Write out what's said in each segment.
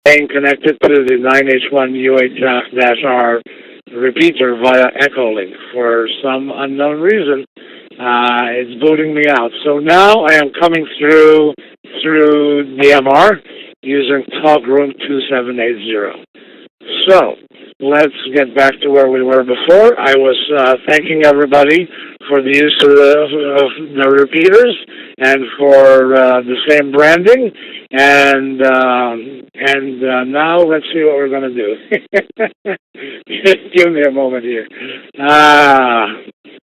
Staying connected to the 9H-1 UHF-R repeater via Echolink. For some unknown reason, it's booting me out. So now I am coming through DMR using Talkroom 2780. So let's get back to where we were before. I was thanking everybody for the use of the repeaters and for the same branding. And now let's see what we're going to do. Give me a moment here.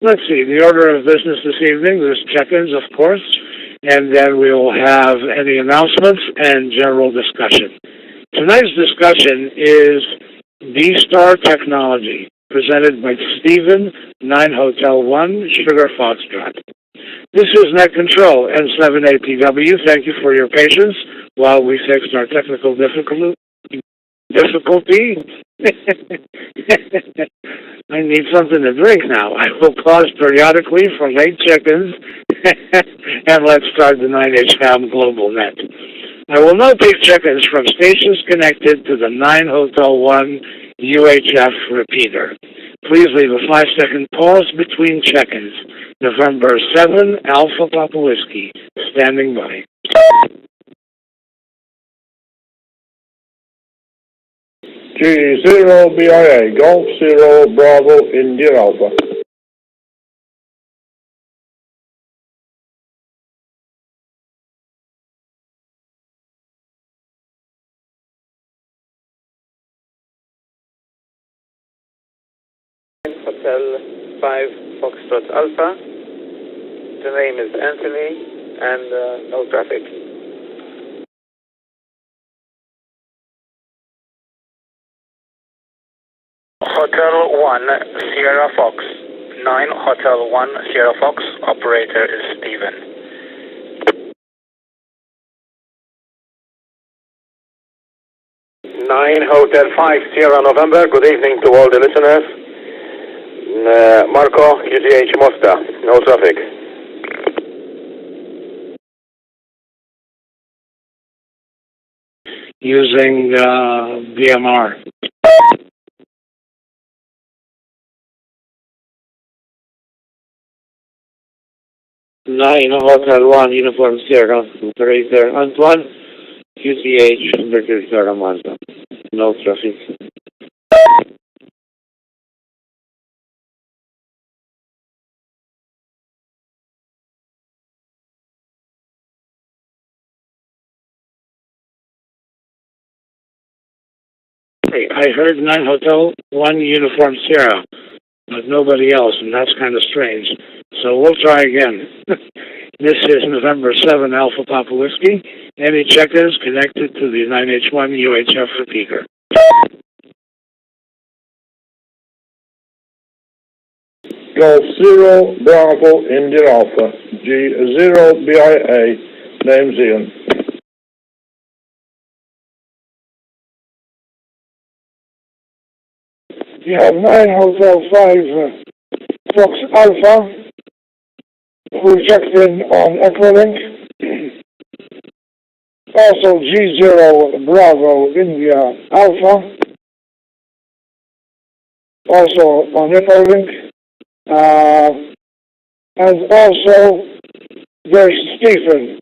Let's see. The order of business this evening, there's check-ins, of course, and then we will have any announcements and general discussion. Tonight's discussion is D-Star Technology, presented by Stephen, 9 Hotel 1, Sugar Foxtrot. This is Net Control, N7APW. Thank you for your patience while we fixed our technical difficulty. I need something to drink now. I will pause periodically for late check-ins, and let's start the 9H-HAM GlobalNet. I will now take check-ins from stations connected to the 9 Hotel 1 UHF repeater. Please leave a 5-second pause between check-ins. November 7, Alpha Papa Whiskey, standing by. G0 BIA, Golf 0 Bravo India Alpha. Hotel 5 Foxtrot Alpha. The name is Anthony and no traffic. Hotel 1 Sierra Fox. 9 Hotel 1 Sierra Fox. Operator is Stephen. Nine Hotel 5 Sierra November. Good evening to all the listeners. Marco, QTH Mosta. No traffic. Using DMR. Nine Hotel 1 Uniform Sierra, operator Antoine, QTH British Sierra Mazda. No traffic. I heard 9 Hotel 1 Uniform Sierra, but nobody else, and that's kind of strange. So we'll try again. This is November 7 Alpha Papa Whiskey. Any checkers connected to the 9H-1 UHF repeater. Golf 0 Bravo India Alpha. G0 BIA, name's Ian. You have 9 Hotel 5 Fox Alpha. We checked in on Echolink. Also G0 Bravo India Alpha. Also on Echolink. And also there's Stephen.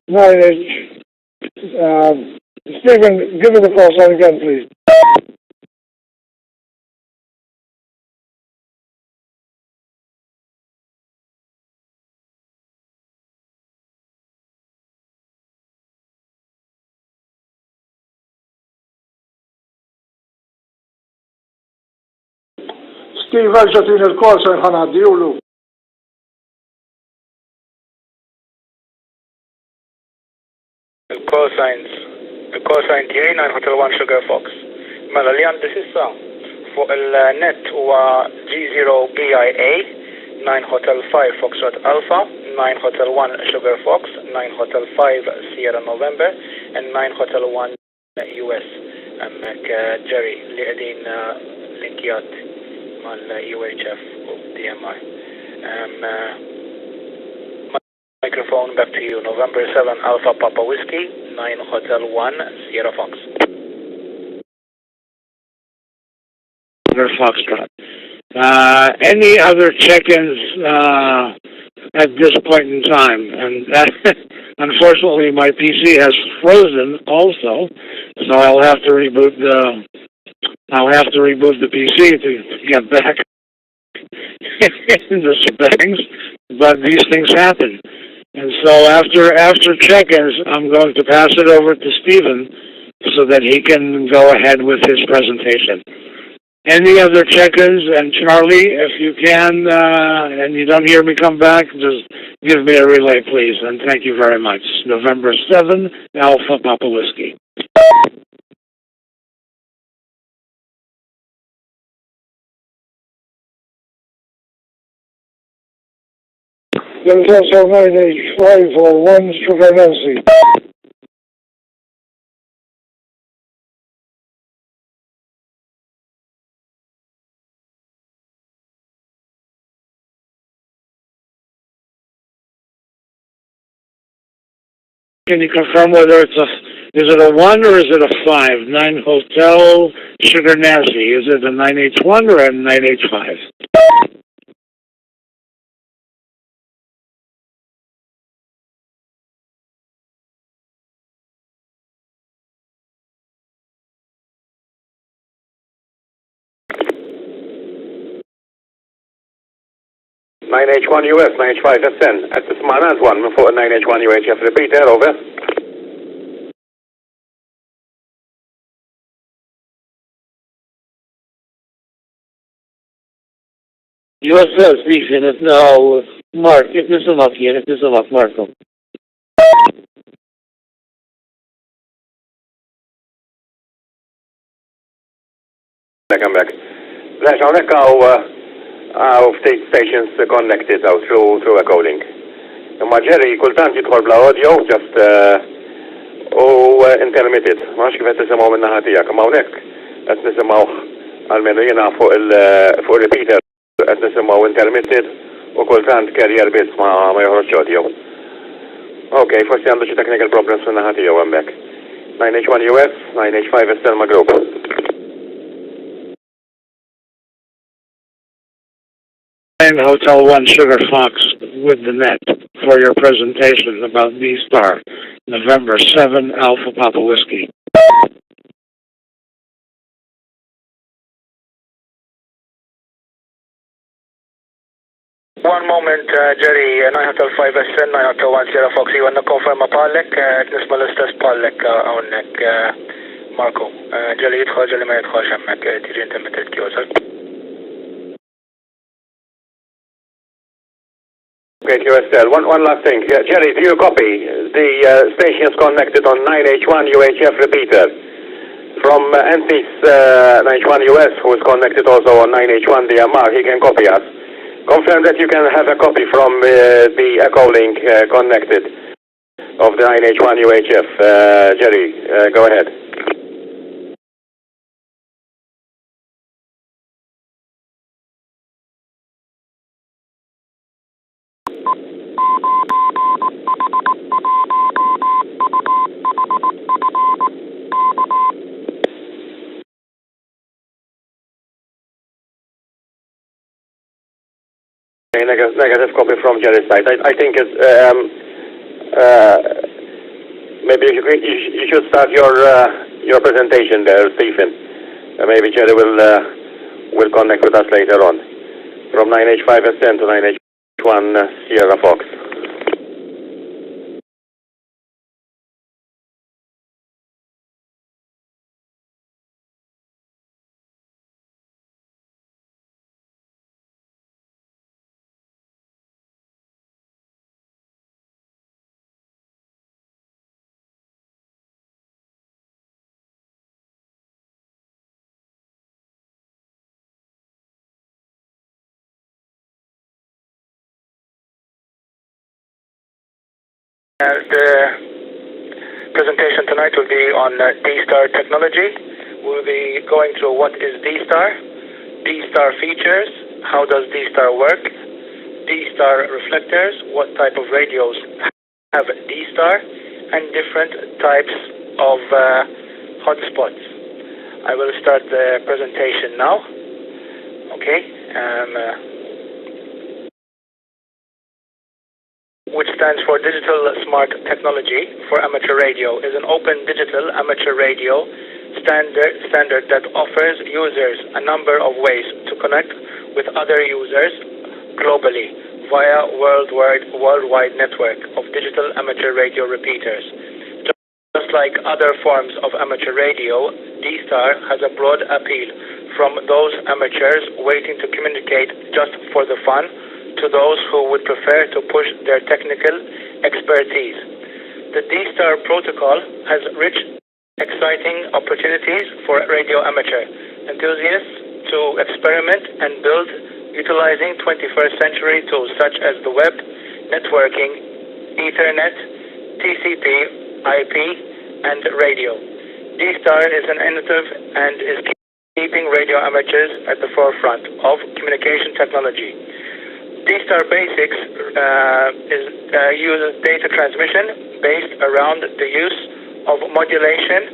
9H. Stephen, give me the call sign again, please. Steve, ġatin il-korsa ħanaddiwlu. Il-call sign tiegħi 9 Hotel 1 Sugar Fox. Mela li għandi sissa fuq il-net huwa G0 BIA, 9 Hotel 5 Foxtrot Alpha, 9 Hotel 1 Sugar Fox, 9 Hotel 5 Sierra November, and 9 Hotel 1 US. Hemmhekk Jerry li qegħdin linkjat mal-UHF u DMI. Microphone back to you. November 7 Alpha Papa Whiskey, 9 Hotel 1 Sierra Fox. Sugar Foxtrot. Any other check-ins at this point in time? And unfortunately, my PC has frozen also, so I'll have to reboot the PC to get back in the settings. But these things happen, and so after check-ins, I'm going to pass it over to Stephen so that he can go ahead with his presentation. Any other check-ins? And Charlie, if you can, and you don't hear me come back, just give me a relay, please. And thank you very much. November 7, Alpha Papa Whiskey. There's also 9H-501 Sugar Nancy. Can you confirm whether is it a 1 or is it a 5? 9 Hotel Sugar Nancy. Is it a 9H1 or a 9H5? Nine H1 US, 9H5 SN. At the Smanans 1 for 9H1 UHF. Repeat there, over. USS, Stephen, it's now Mark. If this is here, if this is Marco. Come back. Flash on our state stations connected out through a coding. Ma Jerry, kultant jidħol bla audio, just intermitted. Ma kif qed nisimgħu minn naħa tiegħek, ma hawnhekk qed nisimgħu għalmenu jiena fuq il-repeater qed nisimgħu intermitted u kultant carrier bits ma joħroġ audio. Okay, forsi għandu xi technical problems minn naħa tiegħu hemmhekk. 9H1 US, 9H5 Estelma Group. Hotel 1 Sugar Fox with the net for your presentation about D-Star, November 7, Alpha Papa Whiskey. One moment, Jerry, 9 Hotel 5 SN, 9 Hotel 1 Sierra Fox, you want to confirm pallek, nisma l-istess pallek għawnek, Marco. Jerry jidħol, Jerry ma jidħolx hemmhekk, tiġi intermittent kjożal. Great, USL. One last thing. Jerry, do you copy? The station is connected on 9H1 UHF repeater. From NC's 9H1 US, who is connected also on 9H1 DMR, he can copy us. Confirm that you can have a copy from the Echo link connected of the 9H1 UHF. Jerry, go ahead. Negative copy from Jerry's side. I think it's maybe you should start your presentation there, Stephen. Maybe Jerry will connect with us later on from 9H5 SN to 9H1 Sierra Fox. The presentation tonight will be on D-Star technology. We'll be going through what is D-Star, D-Star features, how does D-Star work, D-Star reflectors, what type of radios have D-Star, and different types of hotspots. I will start the presentation now. okay, which stands for Digital Smart Technology for Amateur Radio, is an open digital amateur radio standard that offers users a number of ways to connect with other users globally via worldwide network of digital amateur radio repeaters. Just like other forms of amateur radio, D-Star has a broad appeal from those amateurs waiting to communicate just for the fun to those who would prefer to push their technical expertise. The D-Star protocol has rich, exciting opportunities for radio amateur enthusiasts to experiment and build utilizing 21st century tools such as the web, networking, Ethernet, TCP, IP, and radio. D-Star is an innovative and is keeping radio amateurs at the forefront of communication technology. D-Star Basics uses data transmission based around the use of modulation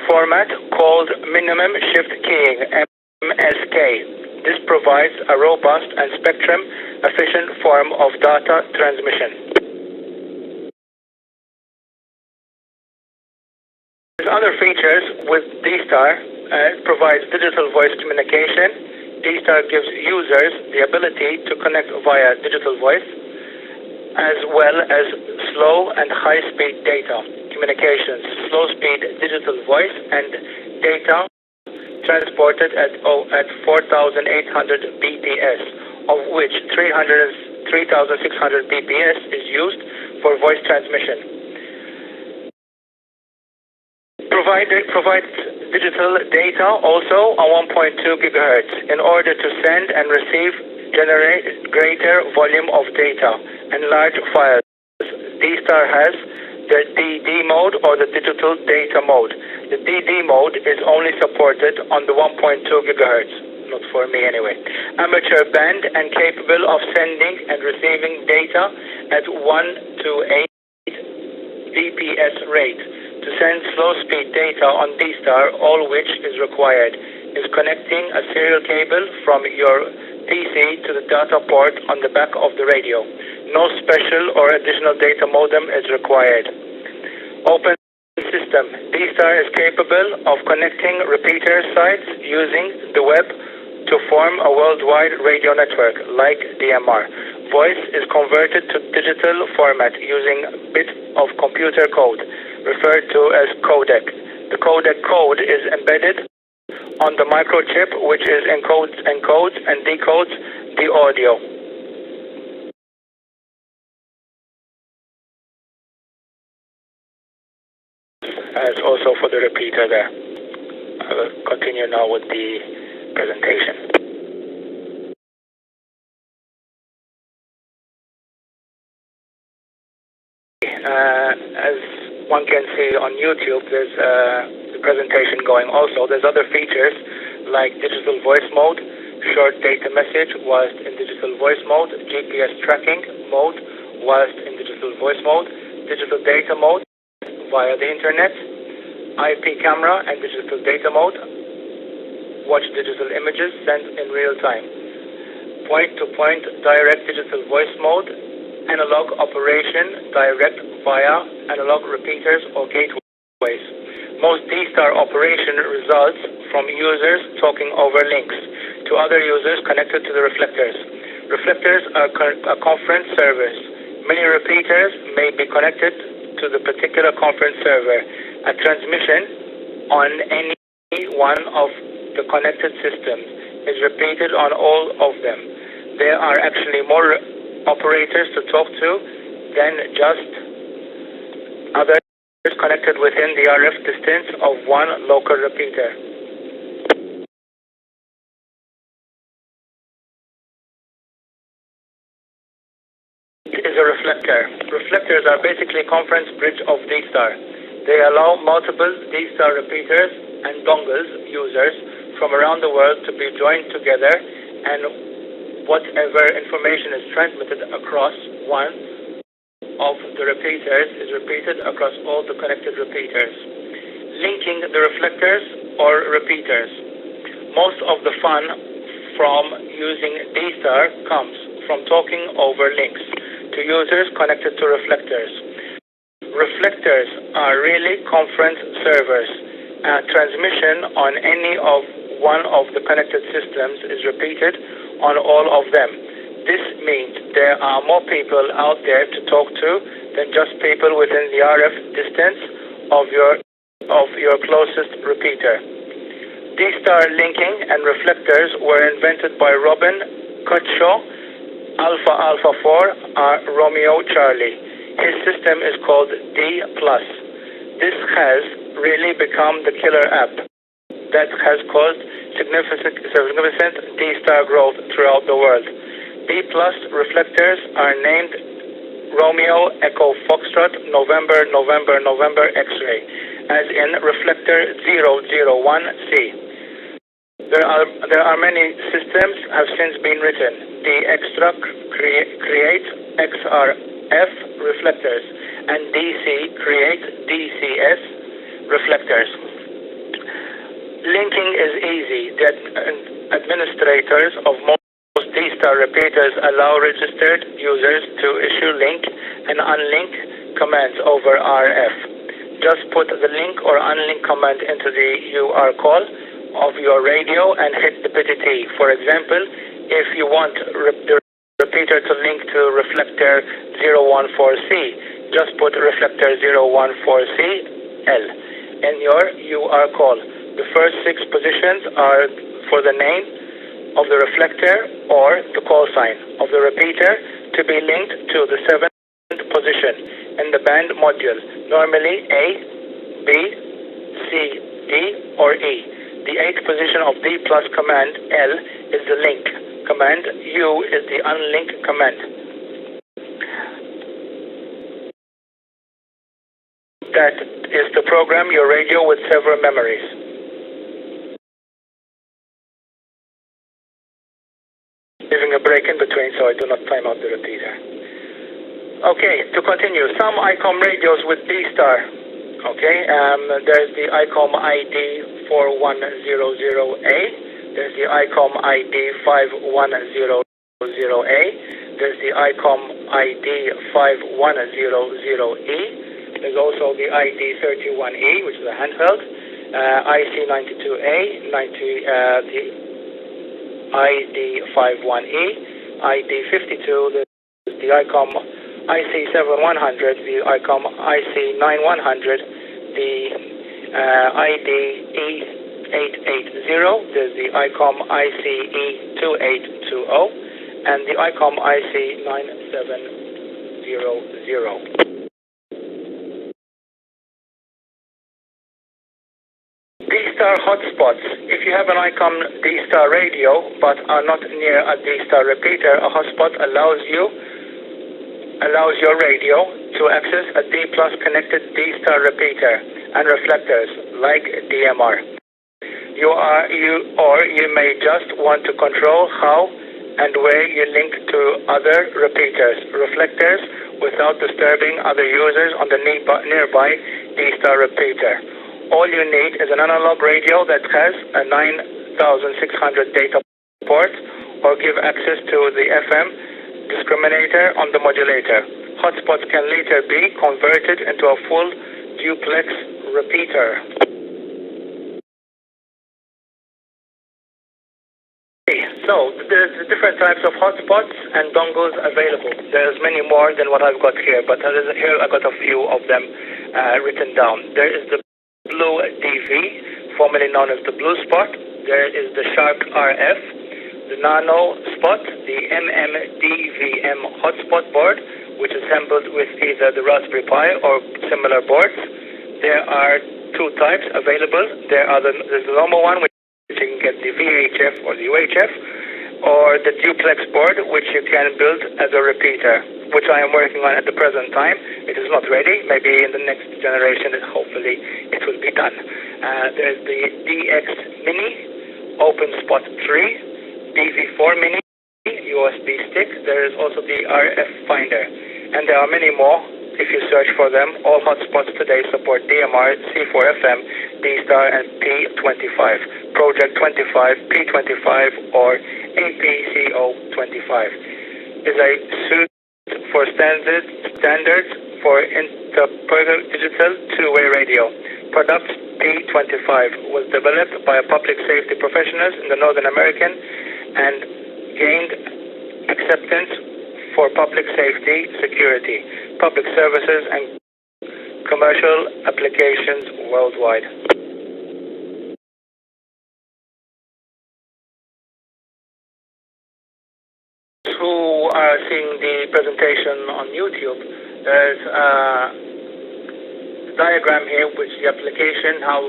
format called minimum shift keying, MSK. This provides a robust and spectrum-efficient form of data transmission. There's other features with D-Star. It provides digital voice communication. D-Star gives users the ability to connect via digital voice, as well as slow and high-speed data communications, slow-speed digital voice and data transported at 4,800 bps, of which 3,600 bps is used for voice transmission. Provides digital data also on 1.2 gigahertz in order to send and generate greater volume of data and large files. D-Star has the DD mode or the digital data mode. The DD mode is only supported on the 1.2 gigahertz, not for me anyway. Amateur band and capable of sending and receiving data at 1 to 8 bps rate. To send slow-speed data on D-Star, all which is required is connecting a serial cable from your PC to the data port on the back of the radio. No special or additional data modem is required. Open system. D-Star is capable of connecting repeater sites using the web to form a worldwide radio network like DMR. Voice is converted to digital format using bit of computer code, referred to as codec. The codec code is embedded on the microchip, which is encodes and decodes the audio. As also for the repeater there. I will continue now with the presentation. As one can see on YouTube, there's the presentation going also. There's other features like digital voice mode, short data message whilst in digital voice mode, GPS tracking mode whilst in digital voice mode, digital data mode via the internet, IP camera and digital data mode, watch digital images sent in real time, point-to-point direct digital voice mode, analog operation direct via analog repeaters or gateways. Most D-Star operation results from users talking over links to other users connected to the reflectors. Reflectors are conference servers. Many repeaters may be connected to the particular conference server. A transmission on any one of the connected systems is repeated on all of them. There are actually more operators to talk to than just others connected within the RF distance of one local repeater. It is a reflector. Reflectors are basically conference bridge of D-Star. They allow multiple D-Star repeaters and dongles users from around the world to be joined together, and whatever information is transmitted across one of the repeaters is repeated across all the connected repeaters. Linking the reflectors or repeaters. Most of the fun from using D-Star comes from talking over links to users connected to reflectors. Reflectors are really conference servers. Transmission on any of one of the connected systems is repeated on all of them. This means there are more people out there to talk to than just people within the RF distance of your closest repeater. D-Star linking and reflectors were invented by Robin Cutshaw, Alpha Alpha 4, Romeo Charlie. His system is called D+. This has really become the killer app that has caused significant D-Star growth throughout the world. D+ reflectors are named Romeo Echo Foxtrot November November November X-ray, as in reflector 001C. There are many systems have since been written. The Extra creates XRF reflectors, and DC creates DCS reflectors. Linking is easy. The administrators of most D-Star repeaters allow registered users to issue link and unlink commands over RF. Just put the link or unlink command into the UR call of your radio and hit the PTT. For example, if you want the repeater to link to reflector 014C, just put reflector 014CL in your UR call. The first 6 positions are for the name of the reflector or the call sign of the repeater to be linked to the 7th position in the band module, normally A, B, C, D, or E. The 8th position of D+ command, L, is the link command, U is the unlink command. That is to program your radio with several memories. Leaving a break in between so I do not time out the repeater. Okay, to continue, some ICOM radios with D-Star. Okay, there's the ICOM ID 4100A, there's the ICOM ID 5100A, there's the ICOM ID 5100E, there's also the ID 31E, which is a handheld, IC92A, the ID51E, ID52, the ICOM IC7100, the ICOM IC9100, the IDE880, there's the ICOM ICE2820, and the ICOM IC9700. D-Star hotspots. If you have an ICOM D-Star radio but are not near a D-Star repeater, a hotspot allows your radio to access a D+ connected D-Star repeater and reflectors like DMR. You may just want to control how and where you link to other repeaters, reflectors, without disturbing other users on the nearby D-Star repeater. All you need is an analog radio that has a 9600 data port or give access to the FM discriminator on the modulator. Hotspots can later be converted into a full duplex repeater. So, there's different types of hotspots and dongles available. There's many more than what I've got here, but here I've got a few of them written down. There is the Blue DV, formerly known as the Blue Spot. There is the Shark RF, the Nano Spot, the MMDVM hotspot board, which is assembled with either the Raspberry Pi or similar boards. There are 2 types available. There's the normal one, which you can get the VHF or the UHF, or the duplex board, which you can build as a repeater, which I am working on at the present time. It is not ready. Maybe in the next generation, hopefully, it will be done. There's the DX Mini, Open Spot 3, DV4 Mini, USB stick. There is also the RF Finder. And there are many more if you search for them. All hotspots today support DMR, C4FM, D-Star, and P25. Project 25, P25, or APCO25. Is a suite for standards for interpersonal digital two-way radio. Product P25 was developed by public safety professionals in the Northern American and gained acceptance for public safety, security, public services, and commercial applications worldwide. Who are seeing the presentation on YouTube, there's a diagram here which the application, how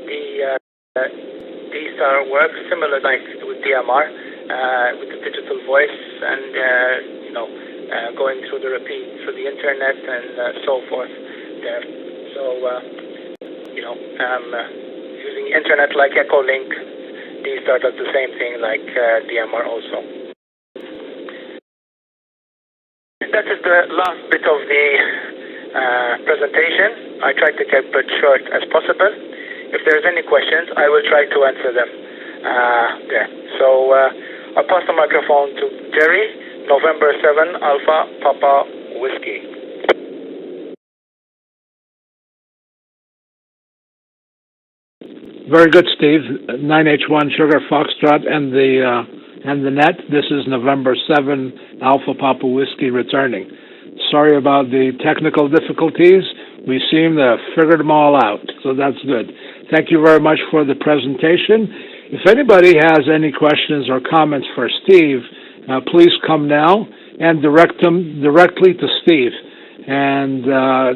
the D-Star works, similar like with DMR, with the digital voice and going through the repeat through the internet and so forth there. So using internet like Echolink, D-Star does the same thing like DMR also. That is the last bit of the presentation. I tried to keep it short as possible. If there's any questions, I will try to answer them there. So I'll pass the microphone to Jerry, November 7, Alpha Papa Whiskey. Very good, Steve. 9H-1 Sugar Foxtrot and the net. This is November 7, Alpha Papa Whiskey returning. Sorry about the technical difficulties. We seem to have figured them all out, so that's good. Thank you very much for the presentation. If anybody has any questions or comments for Steve, please come now and direct them directly to Steve. And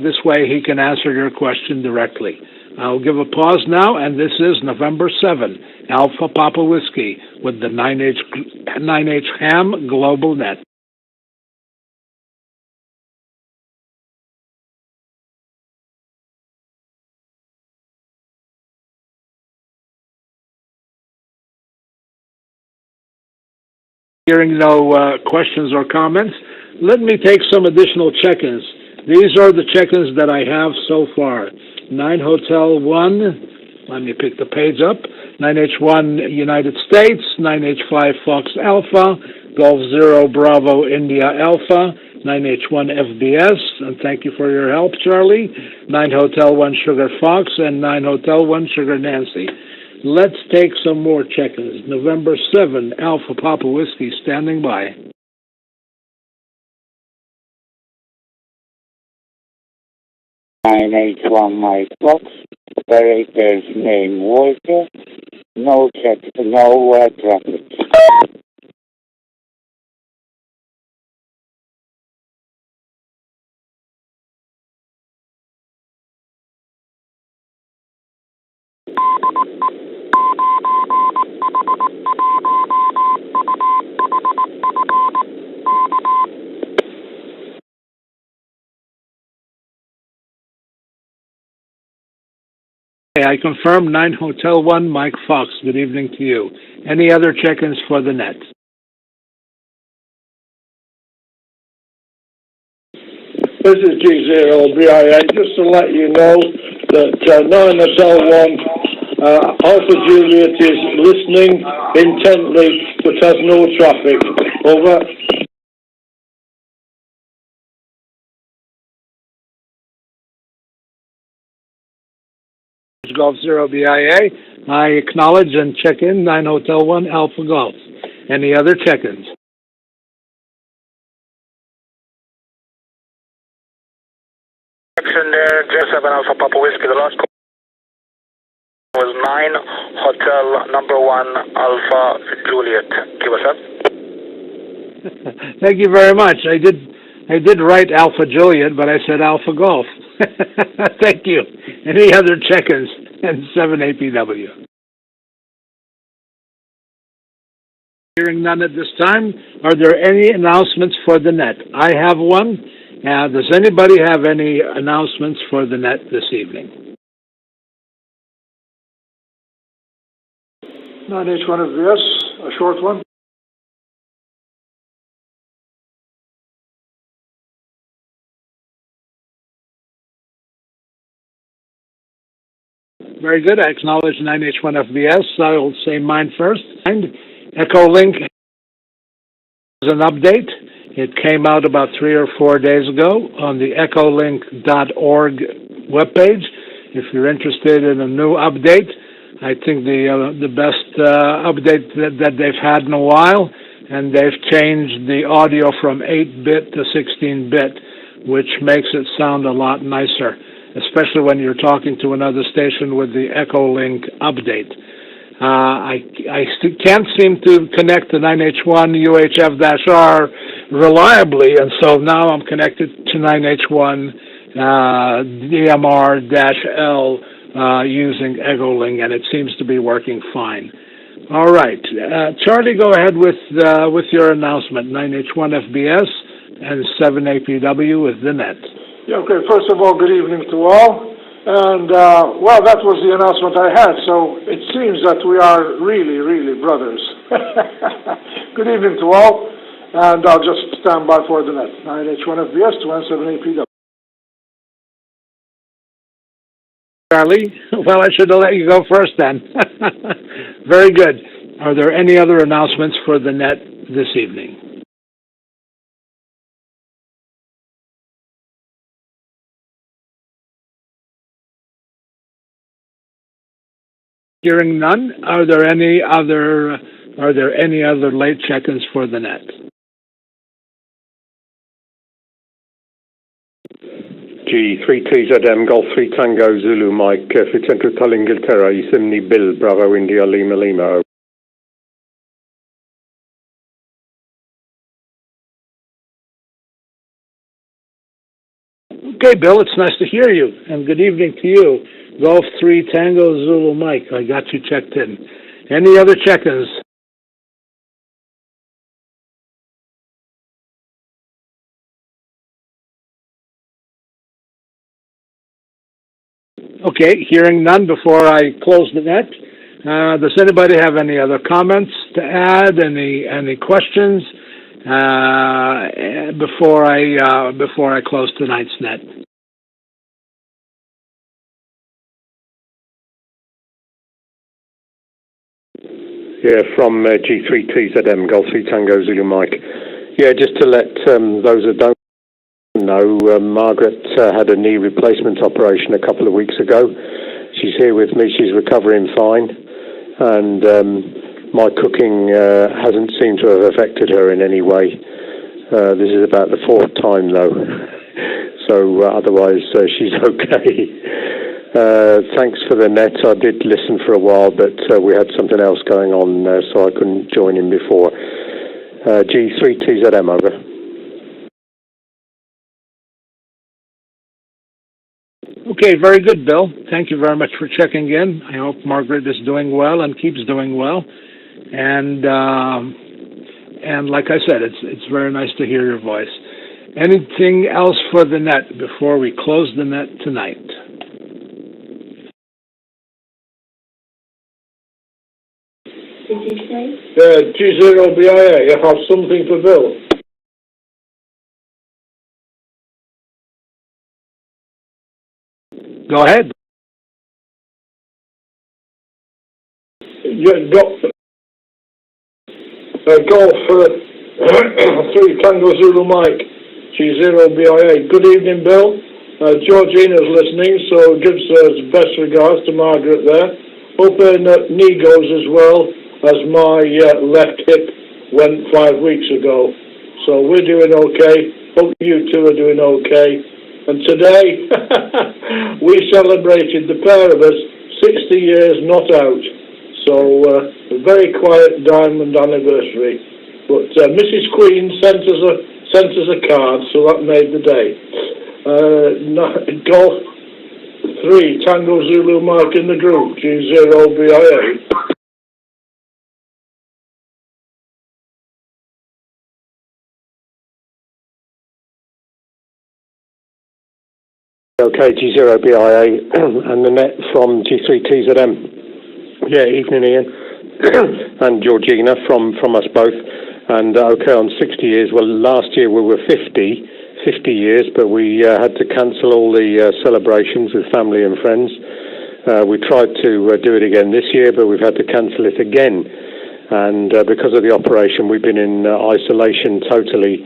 this way he can answer your question directly. I'll give a pause now, and this is November 7, Alpha Papa Whiskey with the 9H-HAM GlobalNet. Hearing no questions or comments, let me take some additional check-ins. These are the check-ins that I have so far. 9 Hotel 1, let me pick the page up. 9H-1 United States, 9H-5 Fox Alpha, Golf 0 Bravo India Alpha, 9H-1 FBS, and thank you for your help, Charlie. 9 Hotel 1 Sugar Fox, and 9 Hotel 1 Sugar Nancy. Let's take some more check-ins. November 7, Alpha Papa Whiskey standing by. H1 Mike Fox, operator's name Walter, no traffic. I confirm 9 Hotel 1 Mike Fox. Good evening to you. Any other check-ins for the net? This is G0BIA. Just to let you know that 9 Hotel 1 Alpha Juliet is listening intently but has no traffic. Over. Golf 0 BIA. I acknowledge and check in 9 Hotel 1 Alpha Golf. Any other check-ins? Action there, J7 Alpha Papa Whiskey. The last call was 9 Hotel number 1 Alpha Juliet. Give us up. Thank you very much. I did write Alpha Juliet, but I said Alpha Golf. Thank you. Any other check-ins? And 7 APW. Hearing none at this time, are there any announcements for the net? I have one. Does anybody have any announcements for the net this evening? 9H1 FBS, a short one. Very good. I acknowledge 9H1FBS. I will say mine first. Echolink is an update. It came out about 3 or 4 days ago on the ecolink.org webpage. If you're interested in a new update, I think the best update that they've had in a while, and they've changed the audio from 8-bit to 16-bit, which makes it sound a lot nicer, especially when you're talking to another station with the Echolink update. I can't seem to connect to 9H1 UHF-R reliably, and so now I'm connected to 9H1 DMR-L using Echolink, and it seems to be working fine. All right, Charlie, go ahead with your announcement. 9H1FBS and 7APW with the net. Yeah, okay, first of all, good evening to all. And, well, that was the announcement I had, so it seems that we are really, really brothers. Good evening to all, and I'll just stand by for the net. 9H1FBS to 7APW. Charlie, well, I should have let you go first then. Very good. Are there any other announcements for the net this evening? Hearing none, are there any other late check-ins for the net? G3TZM Golf 3 Tango Zulu Mike for Central Tal Inglaterra Yosemite Bill Bravo India Lima Lima. Okay, Bill, it's nice to hear you, and good evening to you. Golf 3 Tango Zulu Mike, I got you checked in. Any other check-ins? Okay, hearing none before I close the net. Does anybody have any other comments to add? Any questions before I close tonight's net? Yeah, from G3TZM Golf 3 Tango Zulu Mike. Yeah, just to let those that don't know, Margaret had a knee replacement operation a couple of weeks ago. She's here with me. She's recovering fine, and my cooking hasn't seemed to have affected her in any way. This is about the 4th time, though, so otherwise she's okay. Thanks for the net. I did listen for a while, but we had something else going on, so I couldn't join in before. G3TZM, over. Okay, very good, Bill. Thank you very much for checking in. I hope Margaret is doing well and keeps doing well. And like I said, it's very nice to hear your voice. Anything else for the net before we close the net tonight? G0BIA, you have something for Bill. Go ahead. Yeah, Golf 3 Tango Zulu Mike, G0BIA. Good evening, Bill. Georgina's listening, so gives best regards to Margaret there. Hoping that knee goes as well as my left hip went 5 weeks ago. So we're doing okay. Hope you two are doing okay. And today, we celebrated, the pair of us, 60 years not out. So a very quiet diamond anniversary. But Mrs. Queen sent us a card, so that made the day. Golf 3 Tango Zulu Mike in the group, G0BIA. Okay, G0BIA and the net from G3TZM. Yeah, evening, Ian. And Georgina from us both. And okay, on 60 years, well, last year we were 50 years, but we had to cancel all the celebrations with family and friends. We tried to do it again this year, but we've had to cancel it again. And because of the operation, we've been in isolation totally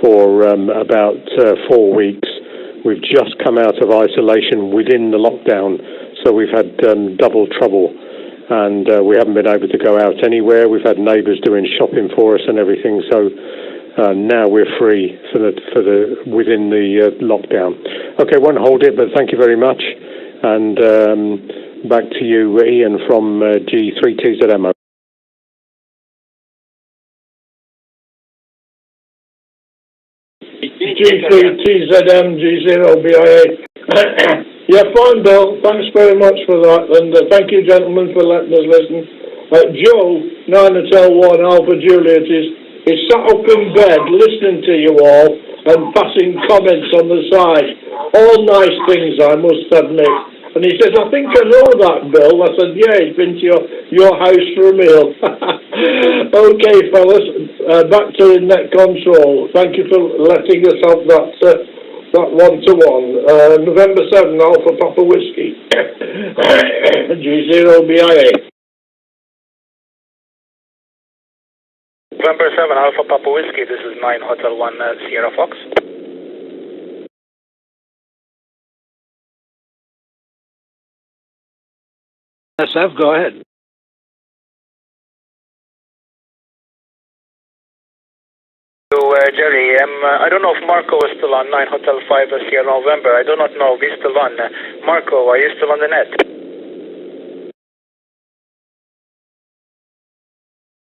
for about 4 weeks. We've just come out of isolation within the lockdown, so we've had double trouble. And we haven't been able to go out anywhere. We've had neighbours doing shopping for us and everything. So now we're free within the lockdown. Okay, won't hold it, but thank you very much. And back to you, Ian, from G3TZM. G3TZM, G0BIA. Yeah, fine, Bill. Thanks very much for that. And thank you, gentlemen, for letting us listen. Joe, 9H-1 Alpha Juliet, is sat up in bed listening to you all and passing comments on the side. All nice things, I must admit. And he says, I think I know that, Bill. I said, yeah, he's been to your house for a meal. Okay, fellas, back to the net control. Thank you for letting us have that one-to-one. November 7, Alpha Papa Whiskey. G0BIA. November 7, Alpha Papa Whiskey, this is 9 Hotel 1 Sierra Fox. SF, go ahead. So, Jerry, I don't know if Marco is still on 9 Hotel 5 Sierra November. I do not know if he's still on. Marco, are you still on the net?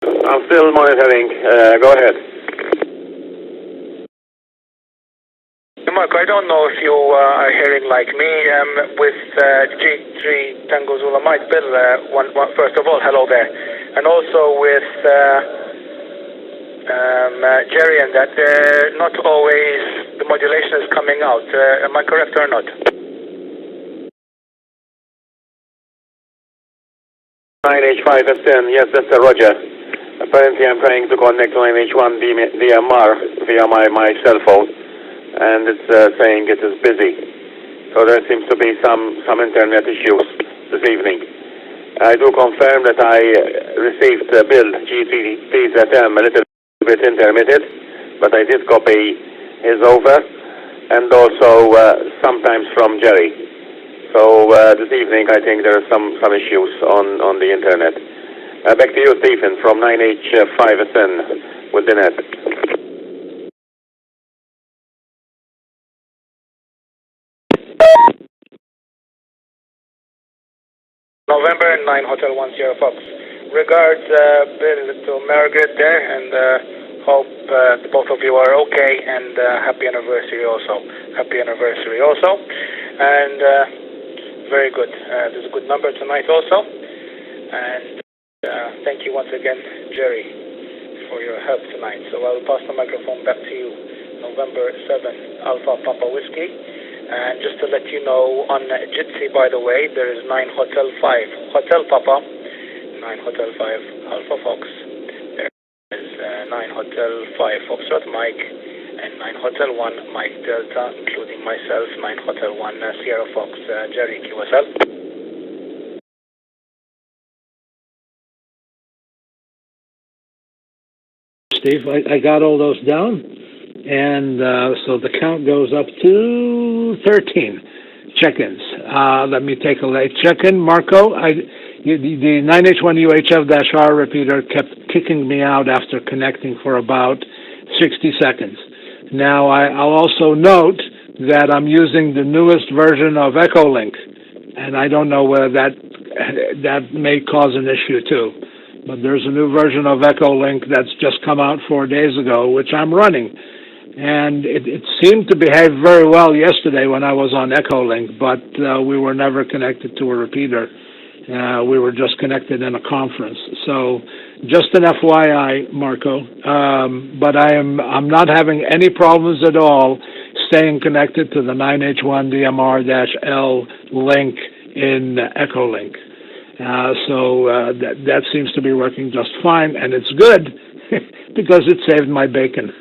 I'm still monitoring. Go ahead. Marco, I don't know if you are hearing like me with G3 Tango Zulu Mike. Bill, first of all, hello there. And also with Jerry, and that not always the modulation is coming out. Am I correct or not? 9H5F10, yes, that's Roger. Apparently I'm trying to connect to 9H1 DMR via my cell phone, and it's saying it is busy. So there seems to be some internet issues this evening. I do confirm that I received a bill, G3TZM, a little bit intermittent, but I did copy his over, and also sometimes from Jerry. So this evening I think there are some issues on the internet. Back to you, Stephen, from 9H5SN with the net. November 9 Hotel 1 Sierra Fox. Regards, Bill, to Margaret there, and hope both of you are okay, and happy anniversary also. Happy anniversary also. And very good. There's a good number tonight also. And thank you once again, Jerry, for your help tonight. So I'll pass the microphone back to you. November 7 Alpha Papa Whiskey. And just to let you know, on Jitsi, by the way, there is 9 Hotel 5 Hotel Papa, 9 Hotel 5 Alpha Fox. There is 9 Hotel 5 Foxtrot Mike, and 9 Hotel 1 Mike Delta, including myself, 9 Hotel 1 Sierra Fox, Jerry QSL. Steve, I got all those down, and so the count goes up to 13 check-ins. Let me take a late check-in. Marco, the 9H1UHF-R repeater kept kicking me out after connecting for about 60 seconds. Now, I'll also note that I'm using the newest version of Echolink, and I don't know whether that may cause an issue too. But there's a new version of Echolink that's just come out 4 days ago, which I'm running. And it seemed to behave very well yesterday when I was on Echolink, but we were never connected to a repeater. We were just connected in a conference. So just an FYI, Marco. But I'm not having any problems at all staying connected to the 9H1 DMR-L link in Echolink. So that seems to be working just fine, and it's good because it saved my bacon.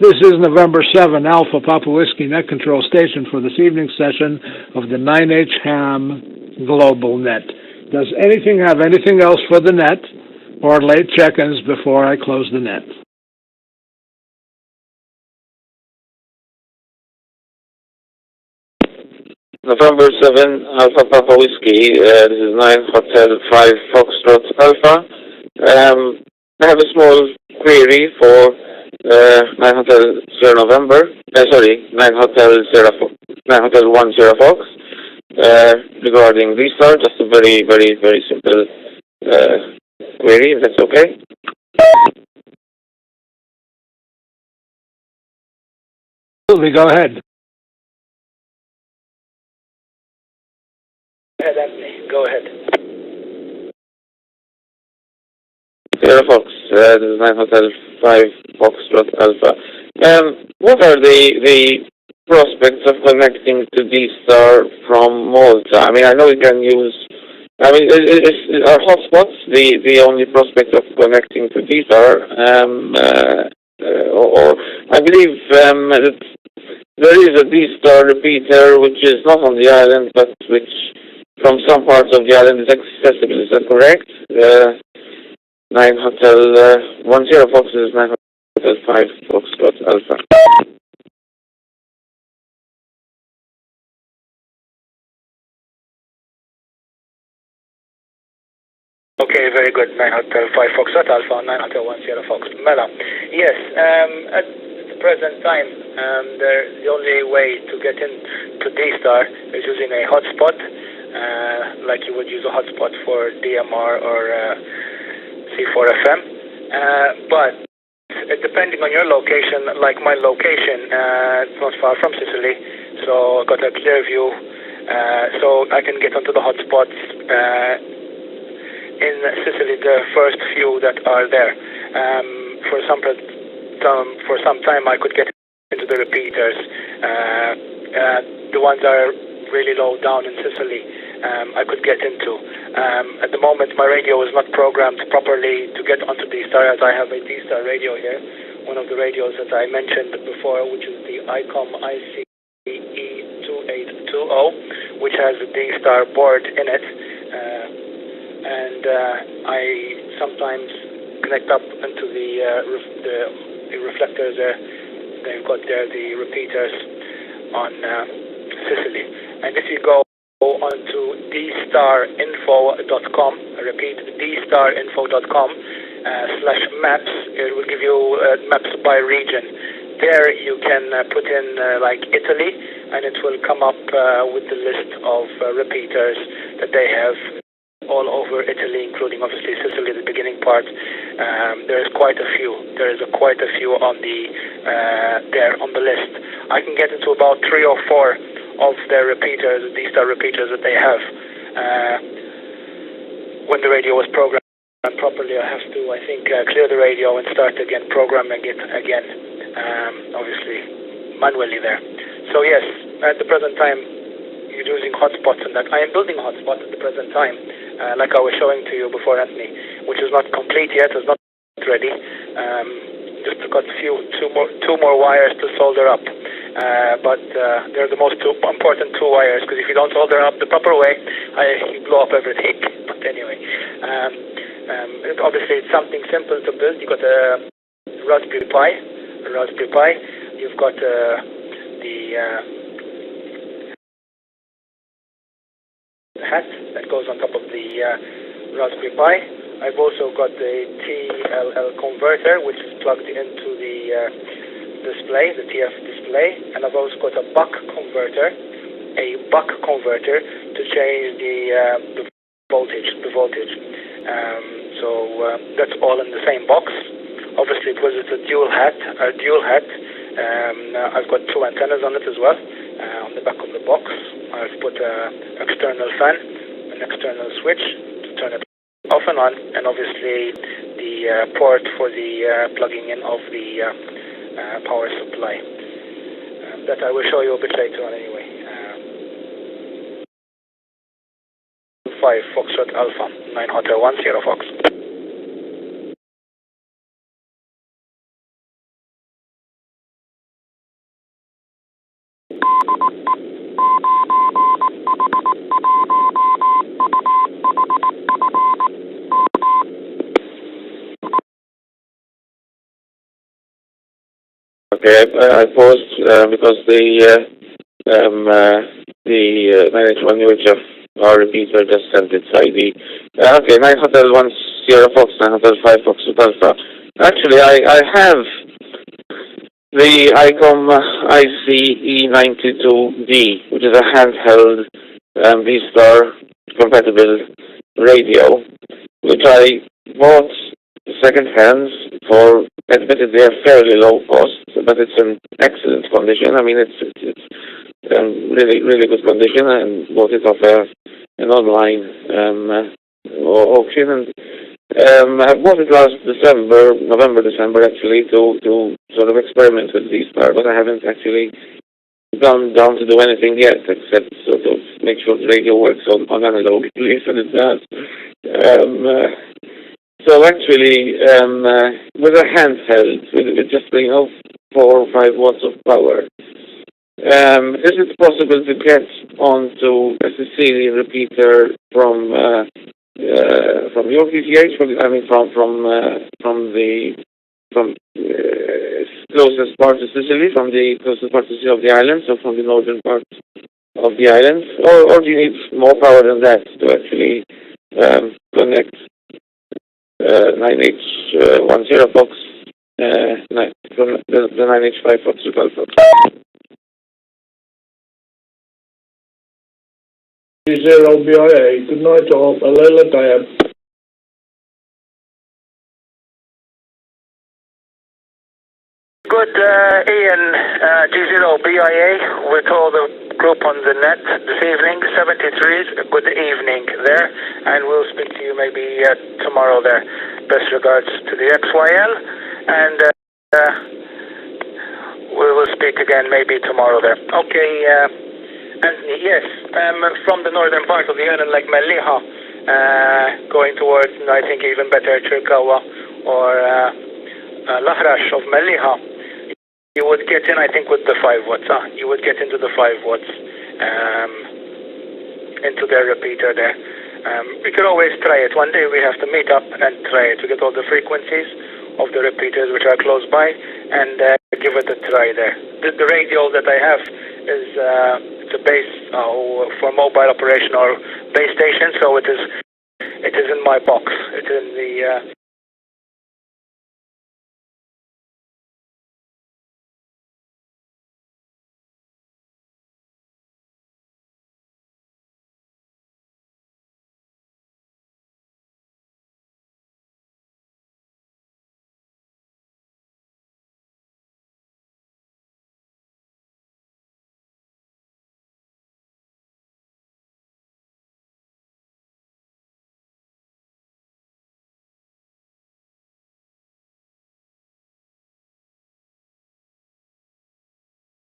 This is November 7, Alpha Papa Whiskey Net Control Station for this evening's session of the 9H-HAM GlobalNet. Does anything have anything else for the net or late check-ins before I close the net? November 7, Alpha Papa Whiskey. This is 9 Hotel 5 Foxtrot Alpha. I have a small query for 9 Hotel 0 November. 9 Hotel 0 9 Hotel 1 0 Fox. Regarding restart, just a very, very, very simple query, if that's okay. Absolutely, go ahead. Go ahead, Anthony. Go ahead. 0 Fox. This is 9 Hotel 5 Foxtrot Alpha. What are the prospects of connecting to D-Star from Malta? I mean, I know you can use. I mean, are hotspots the only prospect of connecting to D-Star? Or I believe that there is a D-Star repeater which is not on the island, but which from some parts of the island is accessible. Is that correct? 9 Hotel 10 Fox is 9 Hotel 5 Foxtrot Alpha. Okay, very good. 9 Hotel 5 Foxtrot Alpha, 9 Hotel 10 Fox. Mela. Yes, at the present time, the only way to get into D-Star is using a hotspot, like you would use a hotspot for DMR or C4FM. But depending on your location, like my location, it's not far from Sicily, so I got a clear view, so I can get onto the hotspots in Sicily, the first few that are there. For some time, I could get into the repeaters. The ones that are really low down in Sicily, I could get into. At the moment, my radio is not programmed properly to get onto D-Star, as I have a D-Star radio here, one of the radios that I mentioned before, which is the ICOM ICE2820, which has a D-Star board in it. And I sometimes connect up into the reflectors there. They've got there the repeaters on Sicily. And if you go onto dstarinfo.com, I repeat, dstarinfo.com /maps, it will give you maps by region. There you can put in like Italy, and it will come up with the list of repeaters that they have all over Italy, including obviously Sicily, the beginning part. There is quite a few. There is quite a few on the there on the list. I can get into about 3 or 4 of their repeaters, D-Star repeaters that they have. When the radio was programmed properly, I have to, I think, clear the radio and start again, programming it again, obviously manually there. So yes, at the present time, you're using hotspots and that. I am building hotspots at the present time, like I was showing to you before, Anthony, which is not complete yet, it's not ready. Just got two more wires to solder up. But they're the most important 2 wires, because if you don't solder up the proper way, you blow up everything. But anyway, obviously it's something simple to build. You've got a Raspberry Pi. You've got the hat that goes on top of the Raspberry Pi. I've also got the TLL converter, which is plugged into the display, the TF display, and I've also got a buck converter to change the voltage. So that's all in the same box. Obviously, because it's a dual hat. I've got 2 antennas on it as well. On the back of the box, I've put an external fan, an external switch to turn it off and on, and obviously the port for the plugging in of the power supply. That I will show you a bit later on anyway. 5 Foxtrot Alpha, 9 Hotel 10 Fox. Okay, I paused because the 9H-1 UHF repeater just sent its ID. Okay, 9 Hotel 1 Sierra Fox, 9 Hotel 5 Fox Alpha. Actually, I have the ICOM ICE92D, which is a handheld V-Star compatible radio, which I bought second-hand for, admittedly, a fairly low cost, but it's in excellent condition. I mean, it's really, really good condition, and bought it off an online auction. And I bought it last November, December, actually, to sort of experiment with V-Star, but I haven't actually gone down to do anything yet, except sort of make sure the radio works on analog, at least, and it does. So actually, with a handheld, with just 4 or 5 watts of power, is it possible to get onto a Sicilian repeater from your PTH? From closest part of Sicily, from the closest part of the island, so from the northern part of the island, or do you need more power than that to actually connect 9H-10 Fox from the 9H-5 Fox to 12 Fox? 0 BIA, good night all, Alela Diab. Good, Ian, G0 BIA, with all the group on the net this evening, 73s, good evening there, and we'll speak to you maybe tomorrow there. Best regards to the XYL, and we will speak again maybe tomorrow there. Okay, Anthony, yes, from the northern part of the island, like Melliha, going towards, I think, even better, Chirkawa or Lahrash of Melliha. You would get in, I think, with the 5 watts. You would get into the 5 watts, into their repeater there. We could always try it. One day we have to meet up and try it to get all the frequencies of the repeaters which are close by and give it a try there. The radio that I have is it's a base for mobile operation or base station, so it is in my box. It's in the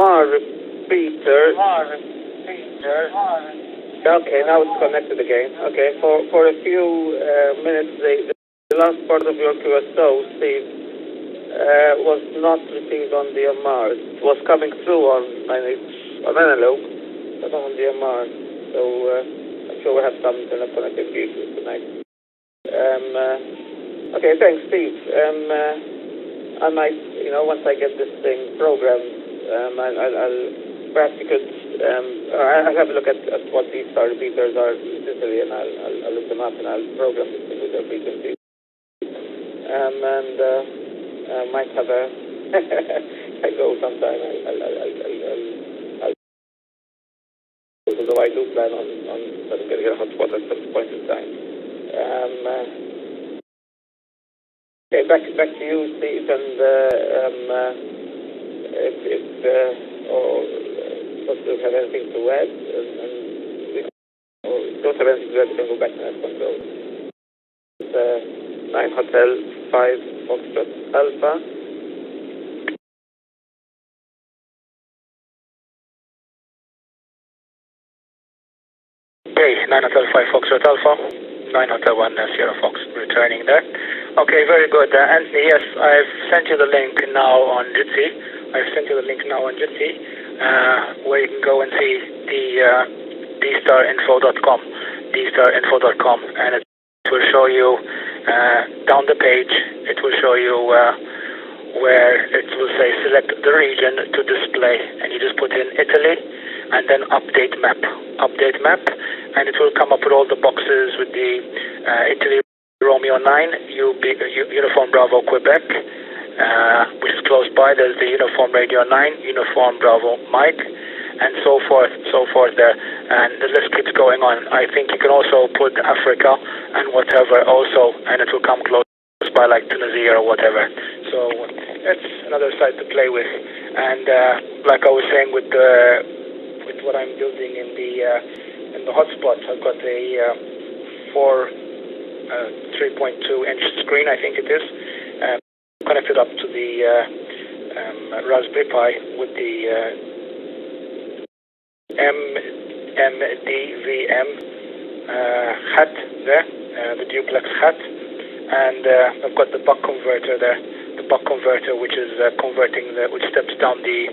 repeater. Okay, now it's connected again. Okay, for a few minutes, the last part of your QSO, Steve, was not received on the MR. It was coming through on analog, but not on the MR. So I'm sure we'll have some internet connectivity issues tonight. Okay, thanks, Steve. I might, once I get this thing programmed, I'll perhaps you could. I'll have a look at what these star repeaters are in Sicily, and I'll look them up and I'll program this thing with their frequencies. And might have a I go sometime. Although I do plan on getting a hotspot at some point in time. Okay, back to you, Steve, and if you have anything to add, or don't have anything to add, you can go back to that control. It's 9 Hotel 5 Foxtrot Alpha. Okay, 9 Hotel 5 Foxtrot Alpha, 9 Hotel 1 Sierra Fox, returning there. Okay, very good. Anthony, yes, I've sent you the link now on Jitsi. Where you can go and see the dstarinfo.com, and it will show you down the page. It will show you where it will say select the region to display, and you just put in Italy and then update map, and it will come up with all the boxes with the Italy Romeo 9, Uniform Bravo Quebec, which is close by. There's the Uniform Radio 9, Uniform Bravo Mike, and so forth there. And the list keeps going on. I think you can also put Africa and whatever also, and it will come close by, like Tunisia or whatever. So that's another site to play with. And like I was saying with what I'm building in the hotspots, I've got a 3.2-inch screen, I think it is, connected up to the Raspberry Pi with the MDVM hat there, the duplex hat, and I've got the buck converter there, which is which steps down the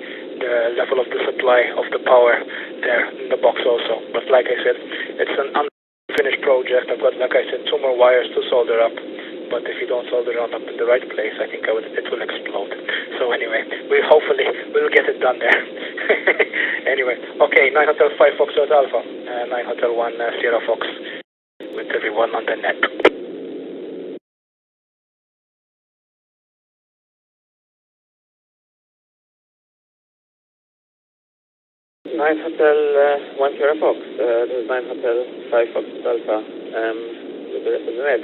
level of the supply of the power there in the box also. But like I said, it's an unfinished project. I've got, like I said, 2 more wires to solder up. But if you don't solder on up in the right place, I think it will explode. So anyway, we'll get it done there. Anyway, okay, 9 Hotel 5 Foxtrot Alpha, 9 Hotel 1 Sierra Fox, with everyone on the net. 9 Hotel 1 Sierra Fox, this is 9 Hotel 5 Fox Alpha, with the rest of the net.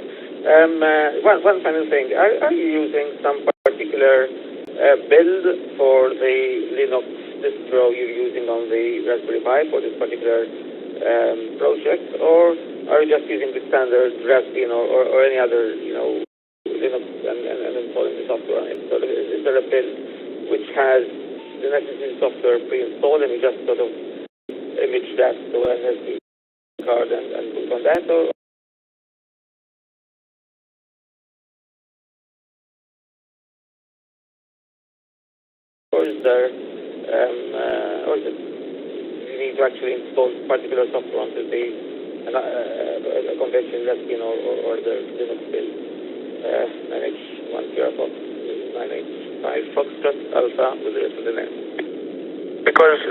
One final thing, are you using some particular build for the Linux distro you're using on the Raspberry Pi for this particular project, or are you just using the standard Raspbian or any other, Linux and installing the software on it? So is there a build which has the necessary software pre-installed and you just sort of image that to an SD card and boot on that, or is there, or is it you need to actually install particular software onto the a conventional Raspbian or the Linux build? 9H-1 Sierra Fox, 9H-5 Foxtrot Alpha with the rest of the net. Because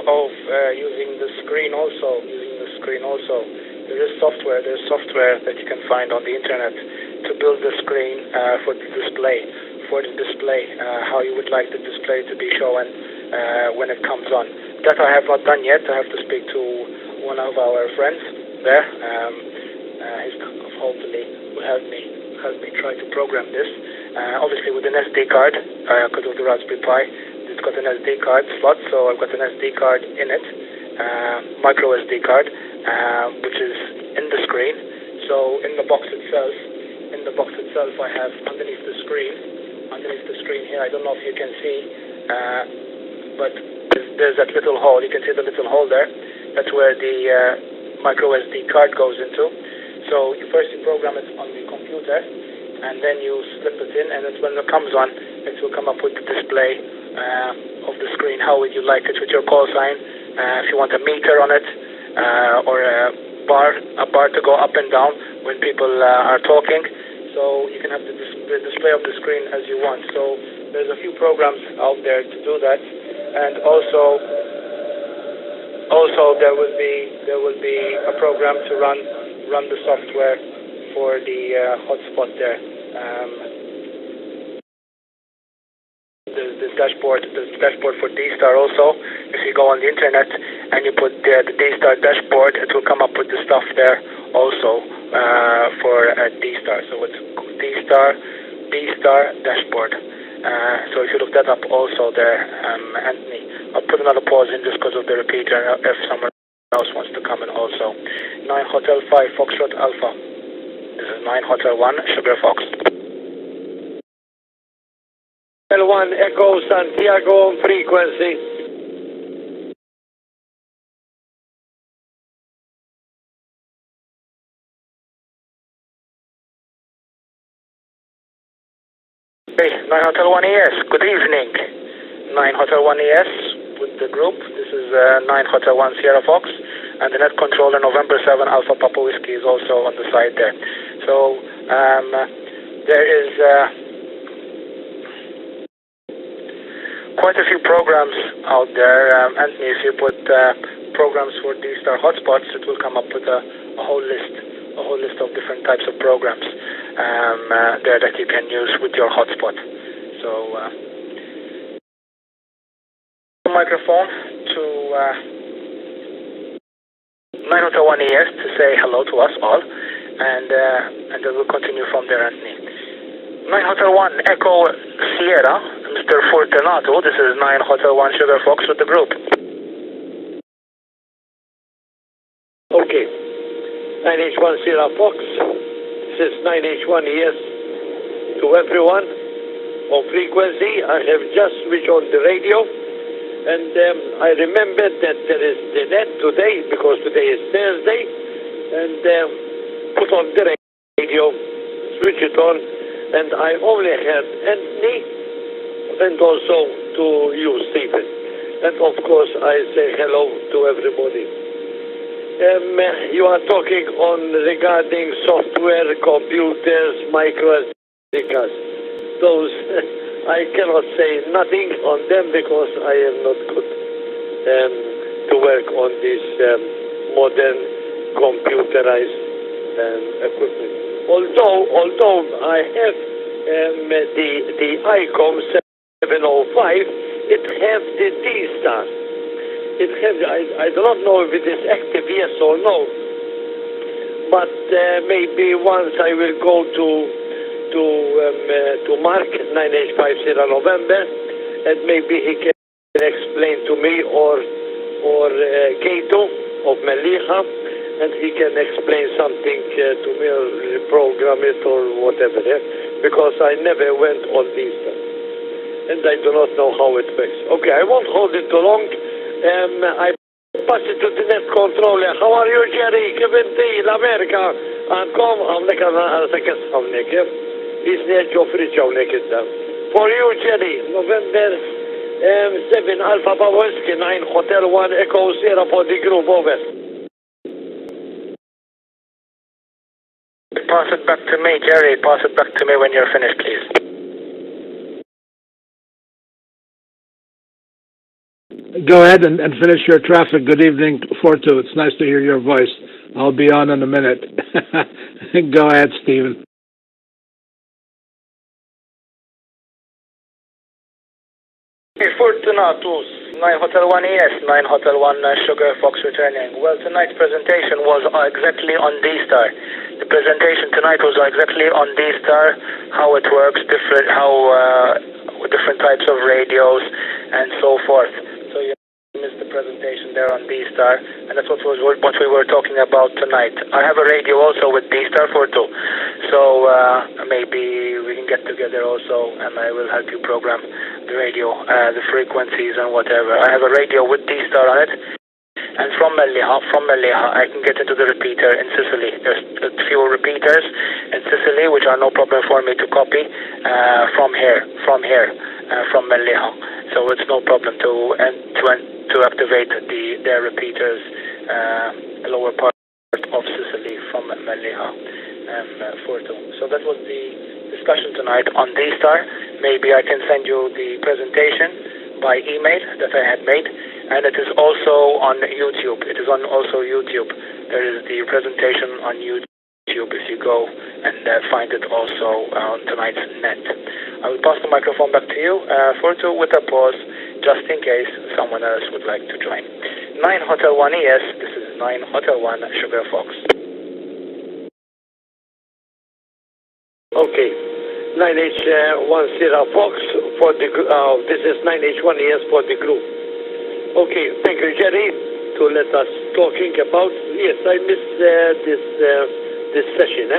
of using the screen also, there's software that you can find on the internet to build the screen for the display, how you would like the display to be shown when it comes on. That I have not done yet. I have to speak to one of our friends there. He's hopefully will help me try to program this. Obviously with an SD card, because of the Raspberry Pi, it's got an SD card slot, so I've got an SD card in it, micro SD card, which is in the screen. So in the box itself, I have underneath the screen here, I don't know if you can see, but there's that little hole. You can see the little hole there. That's where the micro SD card goes into. So you program it on the computer, and then you slip it in, and when it comes on, it will come up with the display of the screen. How would you like it with your call sign? If you want a meter on it, or a bar to go up and down when people are talking. So you can have the display of the screen as you want. So there's a few programs out there to do that, and also there will be a program to run the software for the hotspot there. There's the dashboard for D-Star also. If you go on the internet and you put the D-Star dashboard, it will come up with the stuff there also for D-Star. So it's D-Star dashboard. So if you look that up also there, Anthony, I'll put another pause in just because of the repeater if someone else wants to come in also. 9 Hotel 5 Foxtrot Alpha. This is 9 Hotel 1 Sugar Fox. L1 Echo Santiago on frequency. Hey, 9 Hotel 1 ES, good evening. 9 Hotel 1 ES with the group. This is 9 Hotel 1 Sierra Fox, and the net controller November 7 Alpha Papa Whiskey is also on the side there. So there is quite a few programs out there. Anthony, if you put programs for D-Star hotspots, it will come up with a whole list of different types of programs there that you can use with your hotspot. So, microphone to 901ES to say hello to us all, and then we'll continue from there, Anthony. 901 Echo Sierra, Mr. Fortunato, this is 9 Hotel 1 Sugar Fox with the group. Okay, 9H1 Sierra Fox, this is 9H1ES to everyone on frequency. I have just switched on the radio, and I remembered that there is the net today, because today is Thursday, and put on the radio, switch it on, and I only heard Anthony and also to you, Stephen. And of course, I say hello to everybody. You are talking on regarding software, computers, micro SDKs. Those, I cannot say nothing on them because I am not good to work on this modern computerized equipment. Although I have the ICOM 705, it has the D-Star. It has, I do not know if it is active, yes or no, but maybe once I will go to Mark 9H50 November, and maybe he can explain to me, or Gato of Meliha, and he can explain something to me, or program it or whatever, because I never went on these and I do not know how it works. Okay, I won't hold it too long. I pass it to the net controller. How are you, Jerry? Kibinti, l'Amerika. Għandkom għamnek għal-sekes għamnek, Isnet ġofri ġawnek idda. For you, Jerry, November 7 Alpha Bawoski 9 Hotel 1 Echo Sierra for the group, over. Pass it back to me, Jerry. Pass it back to me when you're finished, please. Go ahead and finish your traffic. Good evening, Fortu. It's nice to hear your voice. I'll be on in a minute. Go ahead, Stephen. Fortunatus, 9 Hotel 1 ES, 9 Hotel 1 Sugar Fox returning. Well, tonight's presentation was exactly on D-Star. The presentation tonight was exactly on D-Star, how it works, different types of radios, and so forth. So you missed the presentation there on D-Star, and that's what we were talking about tonight. I have a radio also with D-Star for two, so maybe we can get together also, and I will help you program the radio, the frequencies and whatever. I have a radio with D-Star on it, and from Meliha, I can get into the repeater in Sicily. There's a few repeaters in Sicily which are no problem for me to copy from Meliha. So it's no problem to activate their repeaters lower part of Sicily from Meliha Fortu. So that was the discussion tonight on D-Star. Maybe I can send you the presentation by email that I had made, and it is also on YouTube. It is on also YouTube. There is the presentation on YouTube if you go and find it also on tonight's net. I will pass the microphone back to you, Fortu, with a pause, just in case someone else would like to join. 9 Hotel 1 ES, this is 9 Hotel 1 Sugar Fox. Okay, 9H1 Sierra Fox for the this is 9H1 ES for the group. Okay, thank you, Jerry, to let us talking about. Yes, I missed this session,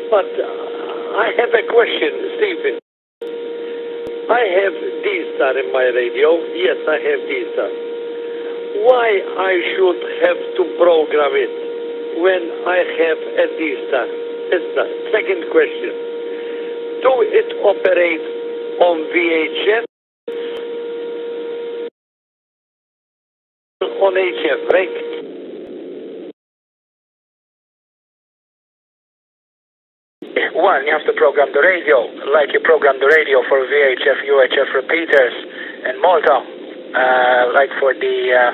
but I have a question, Stephen. I have D-Star in my radio. Yes, I have D-Star. Why I should have to program it when I have a D-Star? That's the second question. Do it operate on VHF? On HF, right? One, you have to program the radio, like you program the radio for VHF, UHF repeaters. in Malta, like for the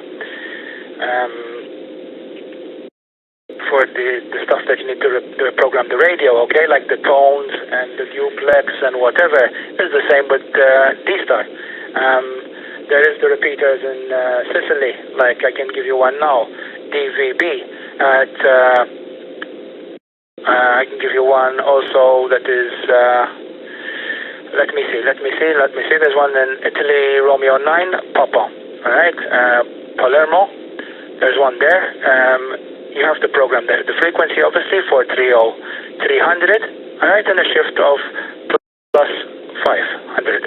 stuff that you need to reprogram the radio, okay, like the tones and the duplex and whatever, is the same with D-Star. There is the repeaters in Sicily, like I can give you one now, DVB. I can give you one also that is, let me see, there's one in Italy, Romeo 9, Papa, alright, Palermo, there's one there. You have to program the frequency, obviously, for 300, alright, and a shift of plus 500,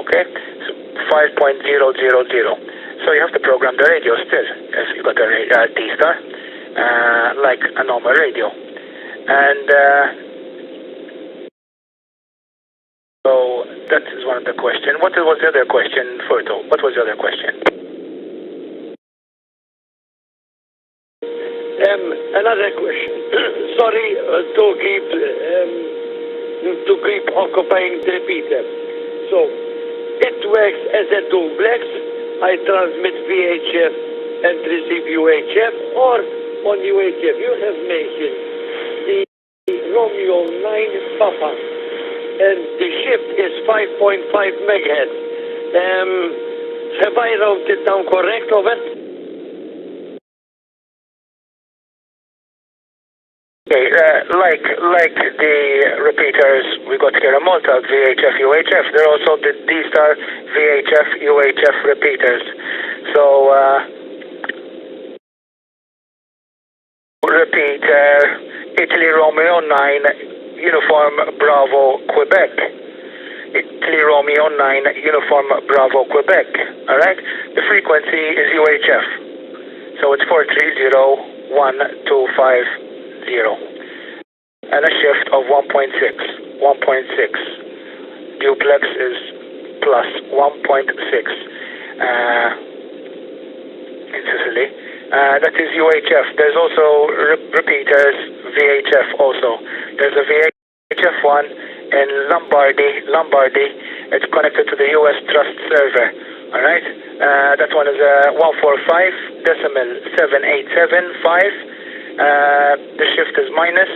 okay, so 5.000. So you have to program the radio still, if you got a D-Star, like a normal radio. And so that is one of the questions. What was the other question, Furto? What was the other question? Another question. Sorry to keep occupying the repeater. So it works as a duplex. I transmit VHF and receive UHF, or on UHF. You have mentioned the Romeo 9 Papa, and the shift is 5.5 megahertz. Have I wrote it down correct, over? Okay, like the repeaters we got here in Malta, VHF, UHF, there are also the D-Star VHF, UHF repeaters. So, repeater, Italy Romeo 9, Uniform Bravo, Quebec. Italy Romeo 9, Uniform Bravo, Quebec. Alright? The frequency is UHF. So it's 430-1250. And a shift of 1.6. Duplex is plus 1.6 in Sicily. That is UHF. There's also repeaters, VHF also. There's a VHF one in Lombardy. It's connected to the US Trust server. Alright? That one is 145.7875. The shift is minus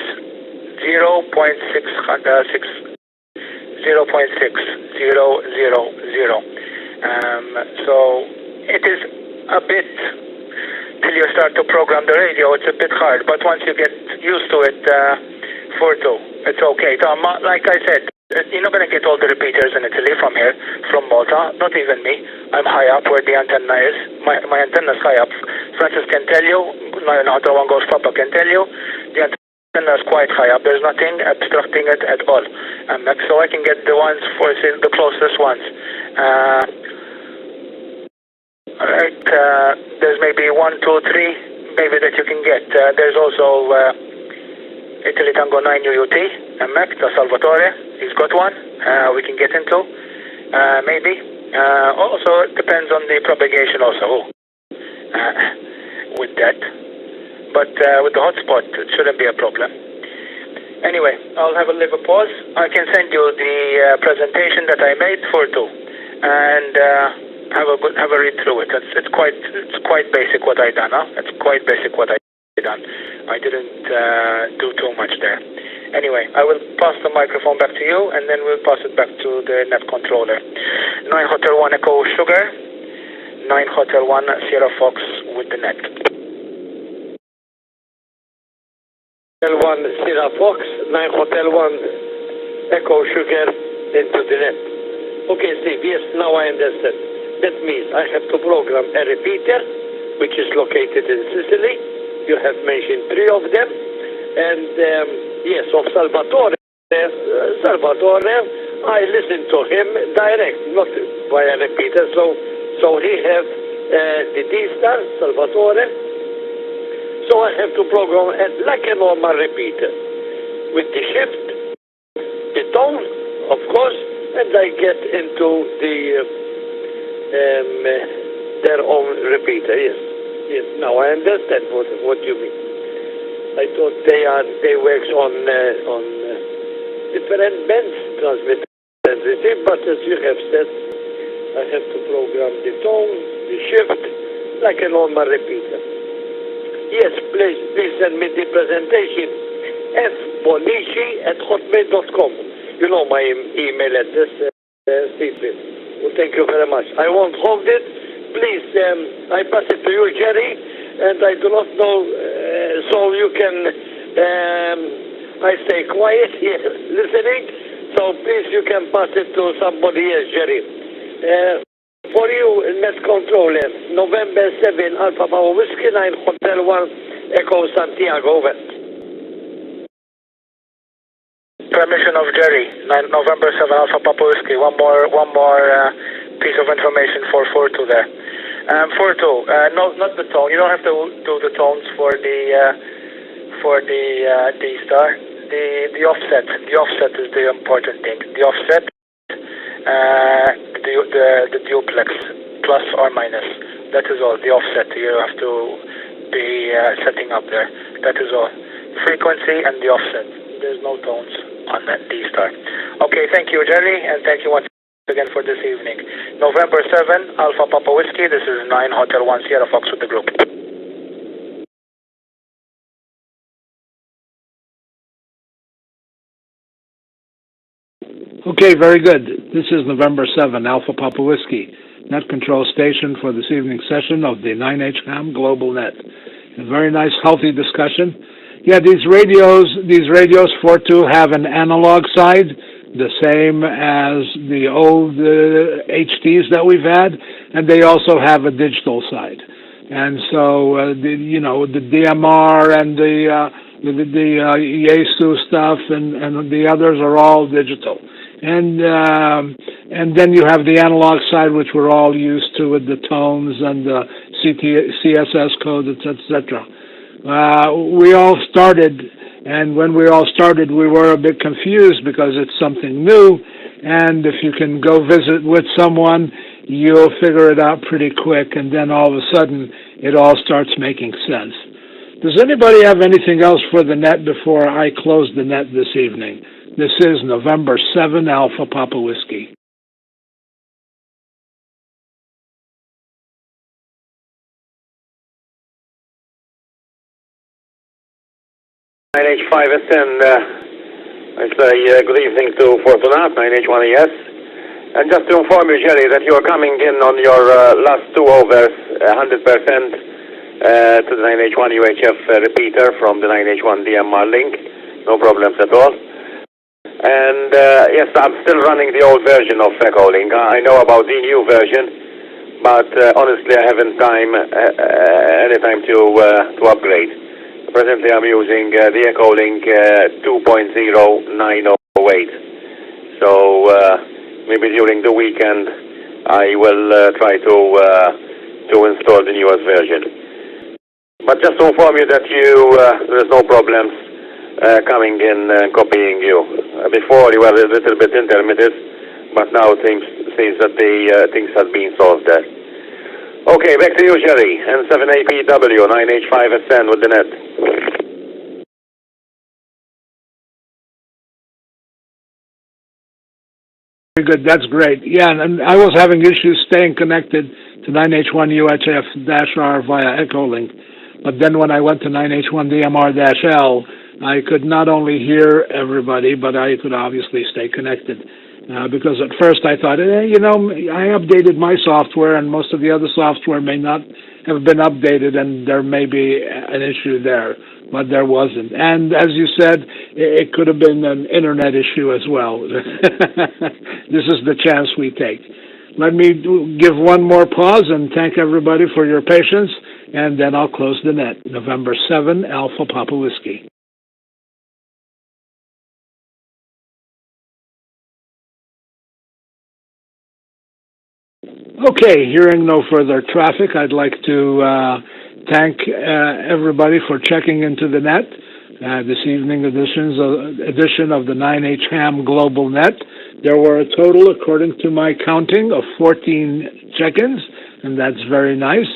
0.6000. So it is a bit, till you start to program the radio, it's a bit hard, but once you get used to it, it's okay. Tom, like I said, you're not going to get all the repeaters in Italy from here, from Malta, not even me. I'm high up where the antenna is. My antenna is high up. Francis can tell you, 9H-1 Golf Papa can tell you, the antenna is quite high up. There's nothing obstructing it at all. So I can get the ones for the closest ones. Alright, there's maybe 1, 2, 3, maybe that you can get. There's also Italy Tango 9 UUT, the Salvatore, he's got one, we can get into, maybe. Also, it depends on the propagation also, with that. But with the hotspot, it shouldn't be a problem. Anyway, I'll have a little pause. I can send you the presentation that I made for two, and have a read through it. It's quite basic what I done. It's quite basic what I done. I didn't do too much there. Anyway, I will pass the microphone back to you, and then we'll pass it back to the net controller. 9 Hotel 1 Echo Sugar, 9 Hotel 1 Sierra Fox with the net. Hotel 1 Sierra Fox, 9 Hotel 1 Echo Sugar into the net. Okay, Steve, yes, now I understand. That means I have to program a repeater, which is located in Sicily. You have mentioned 3 of them. And yes, of Salvatore, I listen to him direct, not via repeater. So he have the D-Star, Salvatore. So I have to program it like a normal repeater, with the shift, the tone, of course, and I get into the their own repeater. Yes. Now I understand what you mean. I thought they work on different bands, transmit and receive, but as you have said, I have to program the tone, the shift, like a normal repeater. Yes, please send me the presentation. fbonici@hotmail.com. You know my email address, Stephen. Well, thank you very much. I won't hold it. Please, I pass it to you, Jerry, and I do not know, so you can, I stay quiet here, listening, so please you can pass it to somebody else, Jerry. For you, net controller, November 7, Alpha Papa Whiskey 9 Hotel 1, Echo Santiago, over. Permission of Jerry, November 7 Alpha Papa Whiskey. One more piece of information for 4-2 there. 4-2, no, not the tone. You don't have to do the tones for the D-Star. The offset. The offset is the important thing. The offset, the duplex, plus or minus. That is all. The offset you have to be setting up there. That is all. Frequency and the offset. There's no tones on that D-Star. Okay, thank you, Jerry, and thank you once again for this evening. November 7, Alpha Papa Whiskey. This is 9 Hotel 1 Sierra Fox with the group. Okay, very good. This is November 7, Alpha Papa Whiskey, net control station for this evening's session of the 9H-HAM GlobalNet. A very nice, healthy discussion. Yeah, these radios 4.2 have an analog side, the same as the old HTs that we've had, and they also have a digital side. And so, the DMR and the Yaesu stuff and the others are all digital. And then you have the analog side, which we're all used to with the tones and the CSS code, etc. We all started, and when we all started, we were a bit confused because it's something new, and if you can go visit with someone, you'll figure it out pretty quick, and then all of a sudden, it all starts making sense. Does anybody have anything else for the net before I close the net this evening? This is November 7, Alpha Papa Whiskey. NH5SN, I say good evening to Fortunat, 9H1ES. And just to inform you, Jerry, that you are coming in on your last 2 overs, 100% to the 9H1 UHF repeater from the 9H1 DMR link. No problems at all. And yes, I'm still running the old version of Echo Link. I know about the new version, but honestly, I haven't any time to upgrade. Presently, I'm using the Echo Link 2.0908. So maybe during the weekend, I will try to install the newest version. But just to inform you that there's no problems coming in and copying you. Before you were a little bit intermittent, but now it seems that the things have been solved there. Okay, back to you, Jerry. N7APW, 9H5SN with the net. Very good, that's great. Yeah, and I was having issues staying connected to 9H1 UHF-R via Echo Link. But then when I went to 9H1 DMR-L, I could not only hear everybody, but I could obviously stay connected. Because at first I thought, I updated my software and most of the other software may not have been updated and there may be an issue there, but there wasn't. And as you said, it could have been an internet issue as well. This is the chance we take. Let me give one more pause and thank everybody for your patience, and then I'll close the net. November 7, Alpha Papa Whiskey. Okay, hearing no further traffic, I'd like to thank everybody for checking into the net. This evening edition of the 9H-HAM Global Net. There were a total, according to my counting, of 14 check-ins, and that's very nice.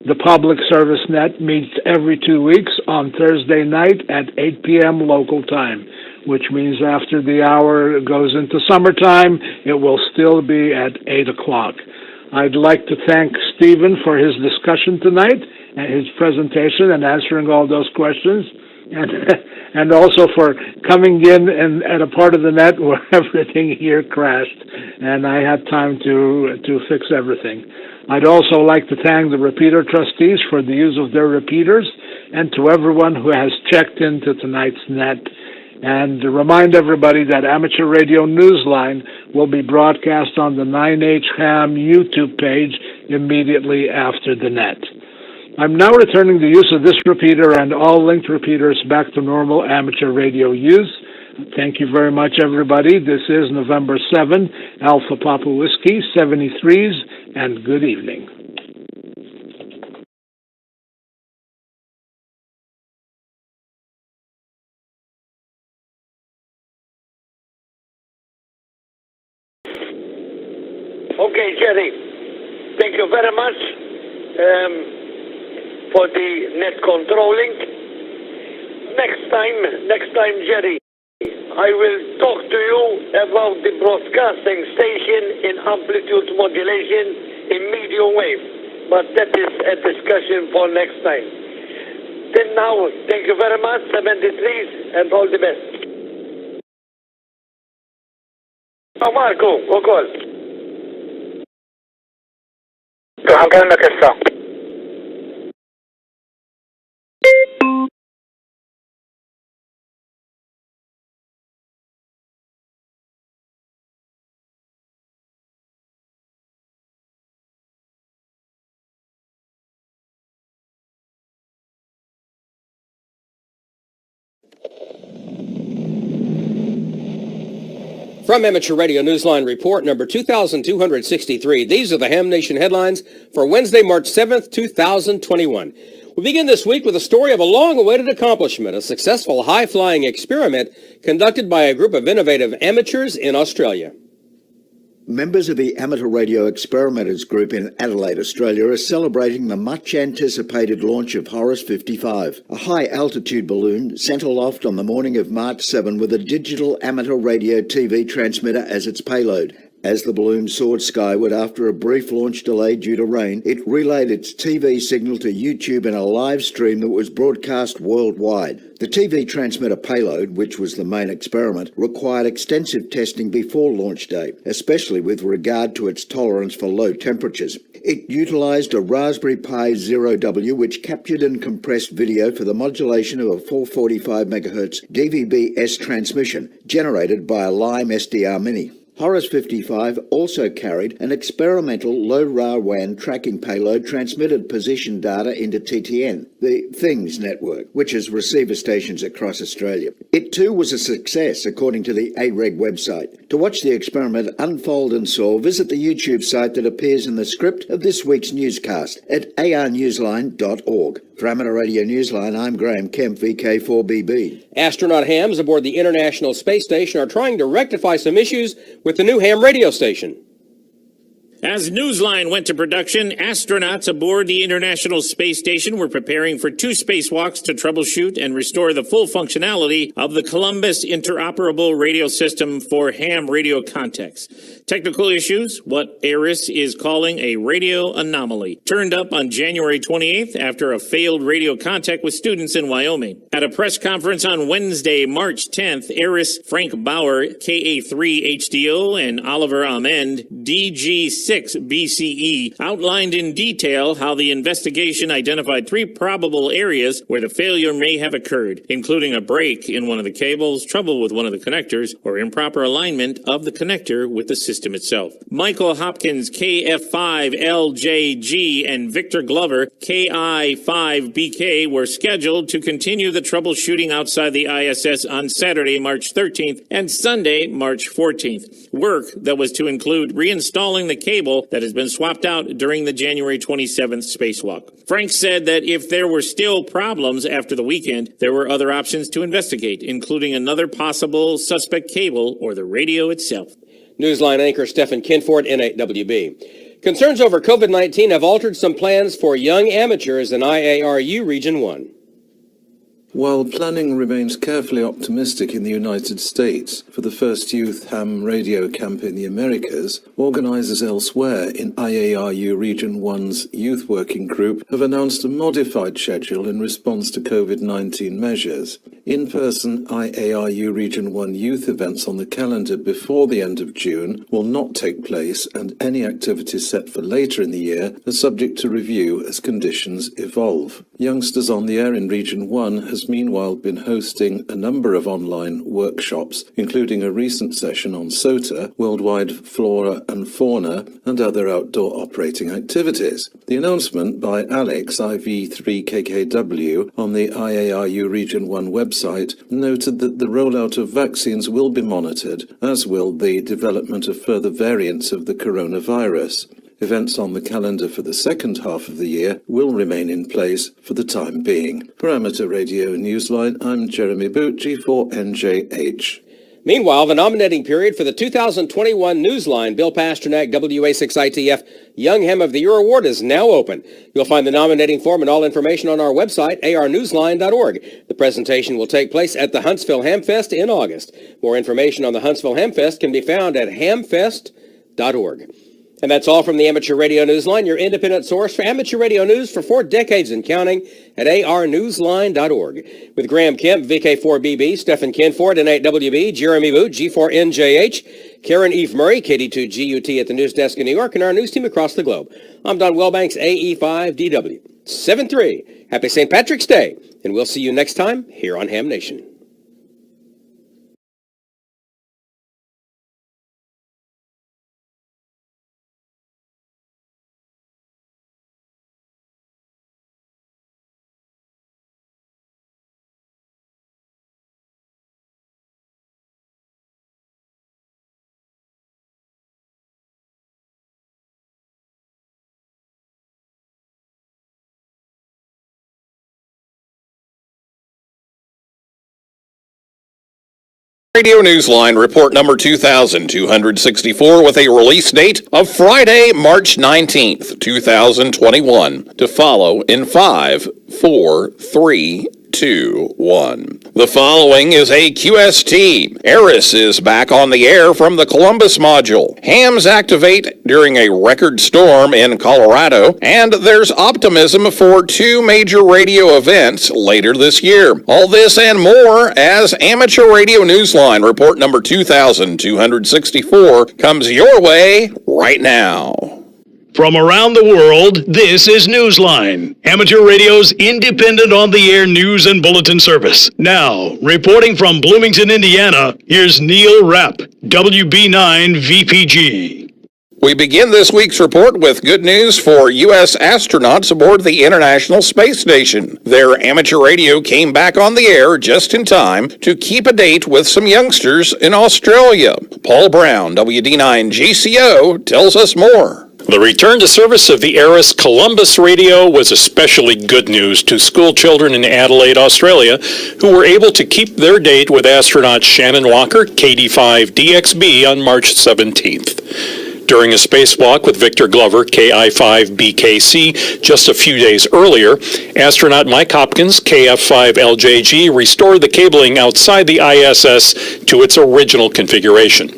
The Public Service Net meets every 2 weeks on Thursday night at 8 p.m. local time, which means after the hour goes into summertime, it will still be at 8 o'clock. I'd like to thank Stephen for his discussion tonight and his presentation and answering all those questions, and also for coming in and at a part of the net where everything here crashed, and I had time to fix everything. I'd also like to thank the repeater trustees for the use of their repeaters, and to everyone who has checked into tonight's net. And to remind everybody that Amateur Radio Newsline will be broadcast on the 9H-HAM YouTube page immediately after the net. I'm now returning the use of this repeater and all linked repeaters back to normal amateur radio use. Thank you very much, everybody. This is November 7, Alpha Papa Whiskey, 73s, and good evening. Okay, Jerry, thank you very much for the net controlling. Next time, Jerry, I will talk to you about the broadcasting station in amplitude modulation in medium wave, but that is a discussion for next time. Then now, thank you very much, 73s, and all the best. Oh, Marco, call. هنكلمك issa. From Amateur Radio Newsline Report number 2263, these are the Ham Nation headlines for Wednesday, March 7th, 2021. We begin this week with a story of a long-awaited accomplishment, a successful high-flying experiment conducted by a group of innovative amateurs in Australia. Members of the Amateur Radio Experimenters Group in Adelaide, Australia are celebrating the much-anticipated launch of Horus 55, a high-altitude balloon sent aloft on the morning of March 7 with a digital amateur radio TV transmitter as its payload. As the balloon soared skyward after a brief launch delay due to rain, it relayed its TV signal to YouTube in a live stream that was broadcast worldwide. The TV transmitter payload, which was the main experiment, required extensive testing before launch day, especially with regard to its tolerance for low temperatures. It utilised a Raspberry Pi Zero-W which captured and compressed video for the modulation of a 445 MHz DVB-S transmission generated by a Lime SDR Mini. Horus 55 also carried an experimental low-Ra-WAN tracking payload transmitted position data into TTN, the Things network, which has receiver stations across Australia. It too was a success, according to the AREG website. To watch the experiment unfold and soar, visit the YouTube site that appears in the script of this week's newscast at arnewsline.org. For Amateur Radio Newsline, I'm Graham Kemp, VK4BB. Astronaut hams aboard the International Space Station are trying to rectify some issues with the new ham radio station. As Newsline went to production, astronauts aboard the International Space Station were preparing for 2 spacewalks to troubleshoot and restore the full functionality of the Columbus interoperable radio system for ham radio contacts. Technical issues, what ARIS is calling a radio anomaly, turned up on January 28th after a failed radio contact with students in Wyoming. At a press conference on Wednesday, March 10th, ARIS Frank Bauer, KA3HDO, and Oliver Amend, DG6 BCE, outlined in detail how the investigation identified 3 probable areas where the failure may have occurred, including a break in one of the cables, trouble with one of the connectors, or improper alignment of the connector with the system itself. Michael Hopkins, KF5LJG, and Victor Glover, KI5BK, were scheduled to continue the troubleshooting outside the ISS on Saturday, March 13th, and Sunday, March 14th. Work that was to include reinstalling the cable that has been swapped out during the January 27th spacewalk. Frank said that if there were still problems after the weekend, there were other options to investigate, including another possible suspect cable or the radio itself. Newsline anchor Stephen Kinford, N8WB. Concerns over COVID-19 have altered some plans for young amateurs in IARU Region 1. While planning remains carefully optimistic in the United States for the first youth ham radio camp in the Americas, organisers elsewhere in IARU Region 1's Youth Working Group have announced a modified schedule in response to COVID-19 measures. In-person IARU Region 1 youth events on the calendar before the end of June will not take place, and any activities set for later in the year are subject to review as conditions evolve. Youngsters on the Air in Region 1 has meanwhile been hosting a number of online workshops, including a recent session on SOTA, worldwide flora and fauna, and other outdoor operating activities. The announcement by Alex, IV3KKW, on the IARU Region 1 website noted that the rollout of vaccines will be monitored, as will the development of further variants of the coronavirus. Events on the calendar for the second half of the year will remain in place for the time being. For Amateur Radio Newsline, I'm Jeremy Boot, G4NJH. Meanwhile, the nominating period for the 2021 Newsline Bill Pasternak WA6ITF Young Ham of the Year Award is now open. You'll find the nominating form and all information on our website, arnewsline.org. The presentation will take place at the Huntsville Hamfest in August. More information on the Huntsville Hamfest can be found at hamfest.org. And that's all from the Amateur Radio Newsline, your independent source for amateur radio news for 4 decades and counting at arnewsline.org. With Graham Kemp, VK4BB, Stephen Kinford, N8WB, Jeremy Boot, G4NJH, Karen Eve Murray, KD2GUT at the news desk in New York, and our news team across the globe. I'm Don Wellbanks, AE5DW. 7-3. Happy St. Patrick's Day, and we'll see you next time here on Ham Nation. Radio Newsline report number 2264 with a release date of Friday, March 19th, 2021. To follow in 5, 4, 3, 2, 1. The following is a QST. Eris is back on the air from the Columbus module. Hams activate during a record storm in Colorado, and there's optimism for 2 major radio events later this year. All this and more as Amateur Radio Newsline report number 2264 comes your way right now. From around the world, this is Newsline, Amateur Radio's independent on-the-air news and bulletin service. Now, reporting from Bloomington, Indiana, here's Neil Rapp, WB9VPG. We begin this week's report with good news for U.S. astronauts aboard the International Space Station. Their amateur radio came back on the air just in time to keep a date with some youngsters in Australia. Paul Brown, WD9GCO, tells us more. The return to service of the Eris Columbus radio was especially good news to school children in Adelaide, Australia, who were able to keep their date with astronaut Shannon Walker, KD5DXB, on March 17th. During a spacewalk with Victor Glover, KI5BKC, just a few days earlier, astronaut Mike Hopkins, KF5LJG, restored the cabling outside the ISS to its original configuration.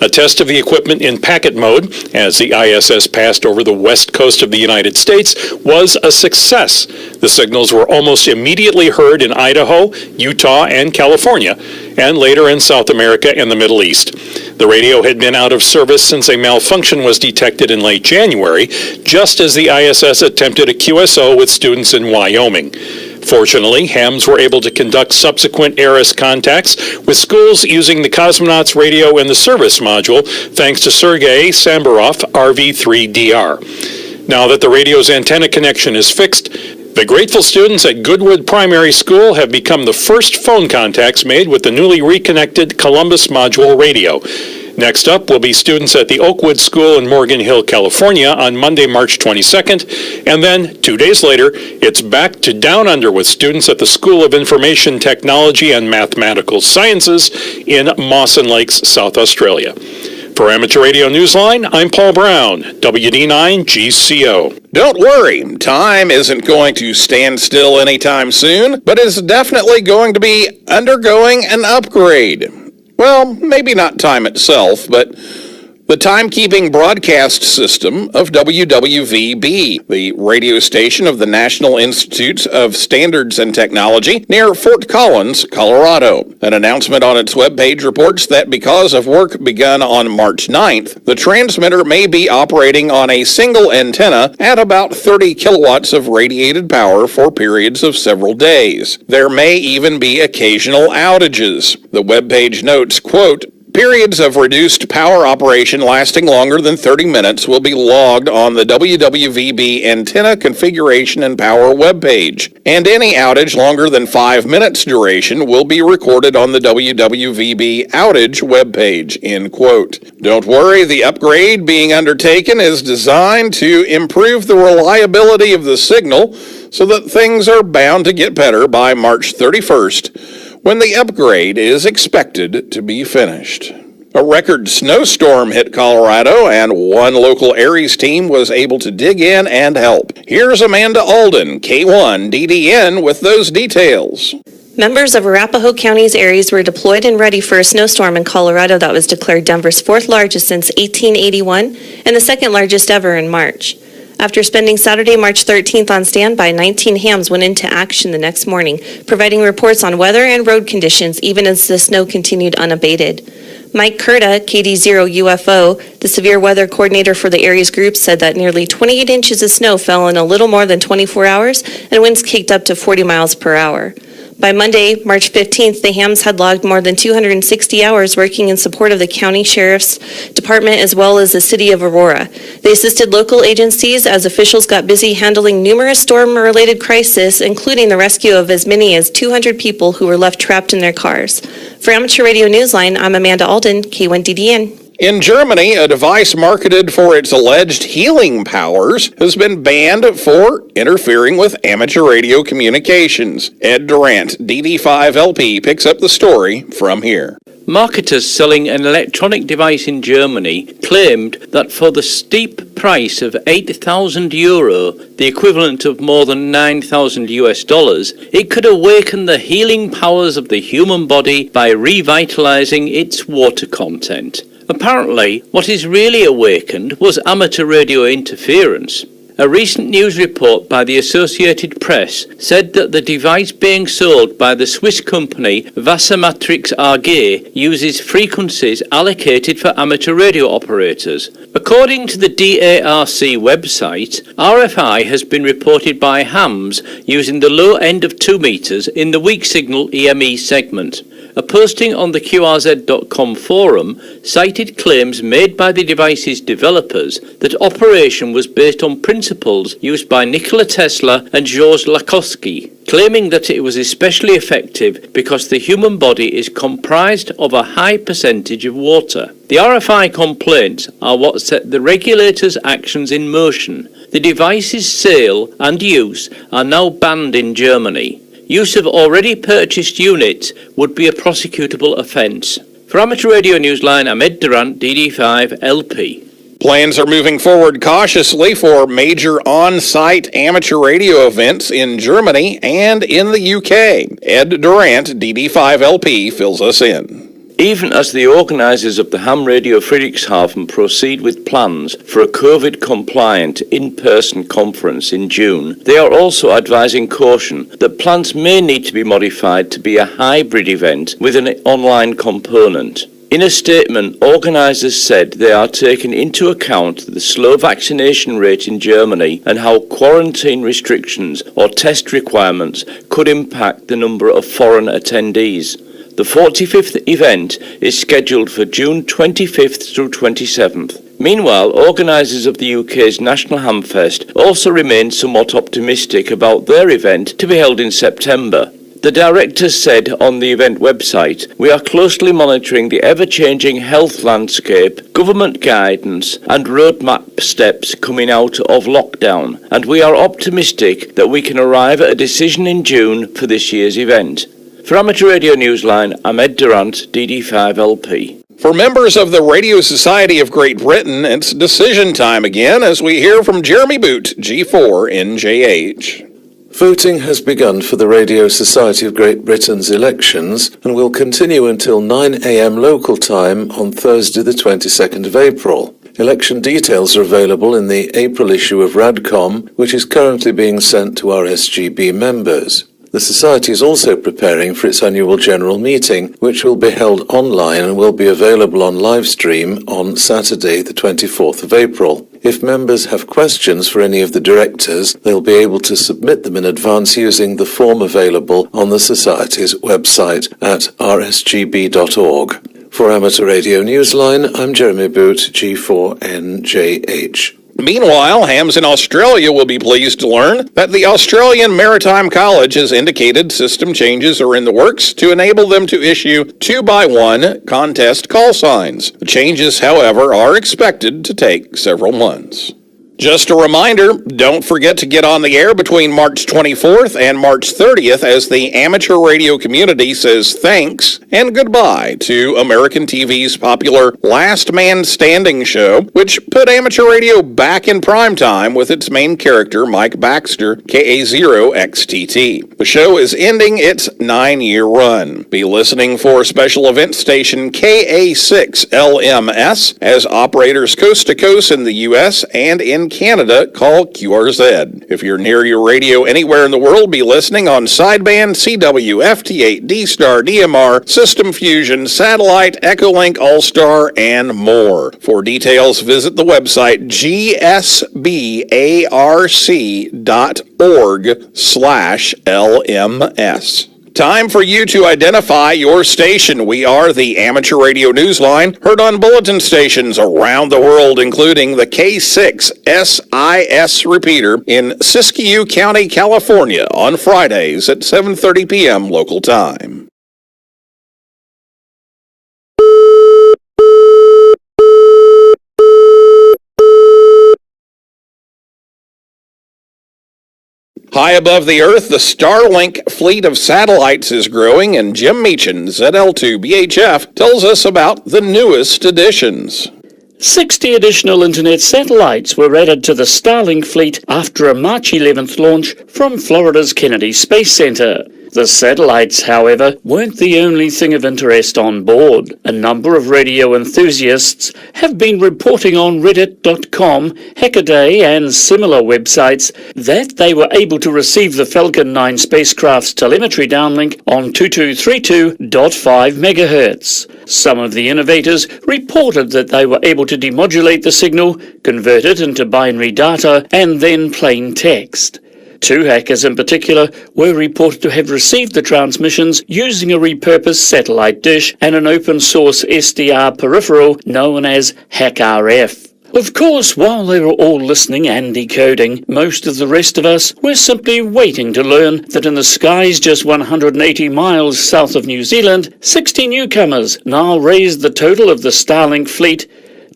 A test of the equipment in packet mode, as the ISS passed over the west coast of the United States, was a success. The signals were almost immediately heard in Idaho, Utah, and California, and later in South America and the Middle East. The radio had been out of service since a malfunction was detected in late January, just as the ISS attempted a QSO with students in Wyoming. Fortunately, hams were able to conduct subsequent Eris contacts with schools using the cosmonauts radio in the service module, thanks to Sergei Sambarov, RV3DR. Now that the radio's antenna connection is fixed, the grateful students at Goodwood Primary School have become the first phone contacts made with the newly reconnected Columbus module radio. Next up will be students at the Oakwood School in Morgan Hill, California on Monday, March 22nd, and then 2 days later, it's back to Down Under with students at the School of Information Technology and Mathematical Sciences in Mawson Lakes, South Australia. For Amateur Radio Newsline, I'm Paul Brown, WD9GCO. Don't worry, time isn't going to stand still anytime soon, but is definitely going to be undergoing an upgrade. Well, maybe not time itself, but the timekeeping broadcast system of WWVB, the radio station of the National Institute of Standards and Technology near Fort Collins, Colorado. An announcement on its webpage reports that because of work begun on March 9th, the transmitter may be operating on a single antenna at about 30 kilowatts of radiated power for periods of several days. There may even be occasional outages. The webpage notes, quote, periods of reduced power operation lasting longer than 30 minutes will be logged on the WWVB antenna configuration and power webpage, and any outage longer than 5 minutes duration will be recorded on the WWVB outage webpage, end quote. Don't worry, the upgrade being undertaken is designed to improve the reliability of the signal so that things are bound to get better by March 31st, when the upgrade is expected to be finished. A record snowstorm hit Colorado, and one local Aries team was able to dig in and help. Here's Amanda Alden, K1DDN, with those details. Members of Arapahoe County's Aries were deployed and ready for a snowstorm in Colorado that was declared Denver's fourth largest since 1881 and the second largest ever in March. After spending Saturday, March 13th on standby, 19 hams went into action the next morning, providing reports on weather and road conditions even as the snow continued unabated. Mike Curta, KD0 UFO, the severe weather coordinator for the Aries group, said that nearly 28 inches of snow fell in a little more than 24 hours and winds kicked up to 40 miles per hour. By Monday, March 15th, the hams had logged more than 260 hours working in support of the county sheriff's department as well as the city of Aurora. They assisted local agencies as officials got busy handling numerous storm-related crises, including the rescue of as many as 200 people who were left trapped in their cars. For Amateur Radio Newsline, I'm Amanda Alden, K1DDN. In Germany, a device marketed for its alleged healing powers has been banned for interfering with amateur radio communications. Ed Durant, DD5LP, picks up the story from here. Marketers selling an electronic device in Germany claimed that for the steep price of €8,000, the equivalent of more than $9,000, it could awaken the healing powers of the human body by revitalizing its water content. Apparently, what is really awakened was amateur radio interference. A recent news report by the Associated Press said that the device being sold by the Swiss company Wassermatrix AG uses frequencies allocated for amateur radio operators. According to the DARC website, RFI has been reported by hams using the low end of 2 meters in the weak signal EME segment. A posting on the QRZ.com forum cited claims made by the device's developers that operation was based on principles used by Nikola Tesla and Georges Lakhovsky, claiming that it was especially effective because the human body is comprised of a high percentage of water. The RFI complaints are what set the regulator's actions in motion. The device's sale and use are now banned in Germany. Use of already purchased units would be a prosecutable offence. For Amateur Radio Newsline, I'm Ed Durant, DD5LP. Plans are moving forward cautiously for major on-site amateur radio events in Germany and in the UK. Ed Durant, DD5LP, fills us in. Even as the organisers of the Ham Radio Friedrichshafen proceed with plans for a COVID-compliant in-person conference in June, they are also advising caution that plans may need to be modified to be a hybrid event with an online component. In a statement, organisers said they are taking into account the slow vaccination rate in Germany and how quarantine restrictions or test requirements could impact the number of foreign attendees. The 45th event is scheduled for June 25th through 27th. Meanwhile, organisers of the UK's National Hamfest also remain somewhat optimistic about their event to be held in September. The directors said on the event website, "We are closely monitoring the ever-changing health landscape, government guidance and roadmap steps coming out of lockdown, and we are optimistic that we can arrive at a decision in June for this year's event." For Amateur Radio Newsline, I'm Ed Durant, DD5LP. For members of the Radio Society of Great Britain, it's decision time again as we hear from Jeremy Boot, G4NJH. Voting has begun for the Radio Society of Great Britain's elections and will continue until 9 a.m. local time on Thursday the 22nd of April. Election details are available in the April issue of Radcom, which is currently being sent to our SGB members. The Society is also preparing for its annual general meeting, which will be held online and will be available on live stream on Saturday the 24th of April. If members have questions for any of the directors, they'll be able to submit them in advance using the form available on the Society's website at rsgb.org. For Amateur Radio Newsline, I'm Jeremy Boot, G4NJH. Meanwhile, hams in Australia will be pleased to learn that the Australian Maritime College has indicated system changes are in the works to enable them to issue 2x1 contest call signs. The changes, however, are expected to take several months. Just a reminder, don't forget to get on the air between March 24th and March 30th as the amateur radio community says thanks and goodbye to American TV's popular Last Man Standing show, which put amateur radio back in prime time with its main character, Mike Baxter, KA0XTT. The show is ending its 9-year run. Be listening for special event station KA6LMS as operators coast to coast in the U.S. and in Canada call QRZ. If you're near your radio anywhere in the world, be listening on sideband, CW, FT8, D-Star, DMR, System Fusion, Satellite, Echolink, All-Star, and more. For details, visit the website gsbarc.org/LMS. Time for you to identify your station. We are the Amateur Radio Newsline, heard on bulletin stations around the world, including the K6SIS repeater in Siskiyou County, California, on Fridays at 7:30 p.m. local time. High above the Earth, the Starlink fleet of satellites is growing, and Jim Meechan, ZL2BHF, tells us about the newest additions. 60 additional Internet satellites were added to the Starlink fleet after a March 11th launch from Florida's Kennedy Space Center. The satellites, however, weren't the only thing of interest on board. A number of radio enthusiasts have been reporting on Reddit.com, Hackaday, and similar websites that they were able to receive the Falcon 9 spacecraft's telemetry downlink on 2232.5 MHz. Some of the innovators reported that they were able to demodulate the signal, convert it into binary data, and then plain text. 2 hackers in particular were reported to have received the transmissions using a repurposed satellite dish and an open-source SDR peripheral known as HackRF. Of course, while they were all listening and decoding, most of the rest of us were simply waiting to learn that in the skies just 180 miles south of New Zealand, 60 newcomers now raised the total of the Starlink fleet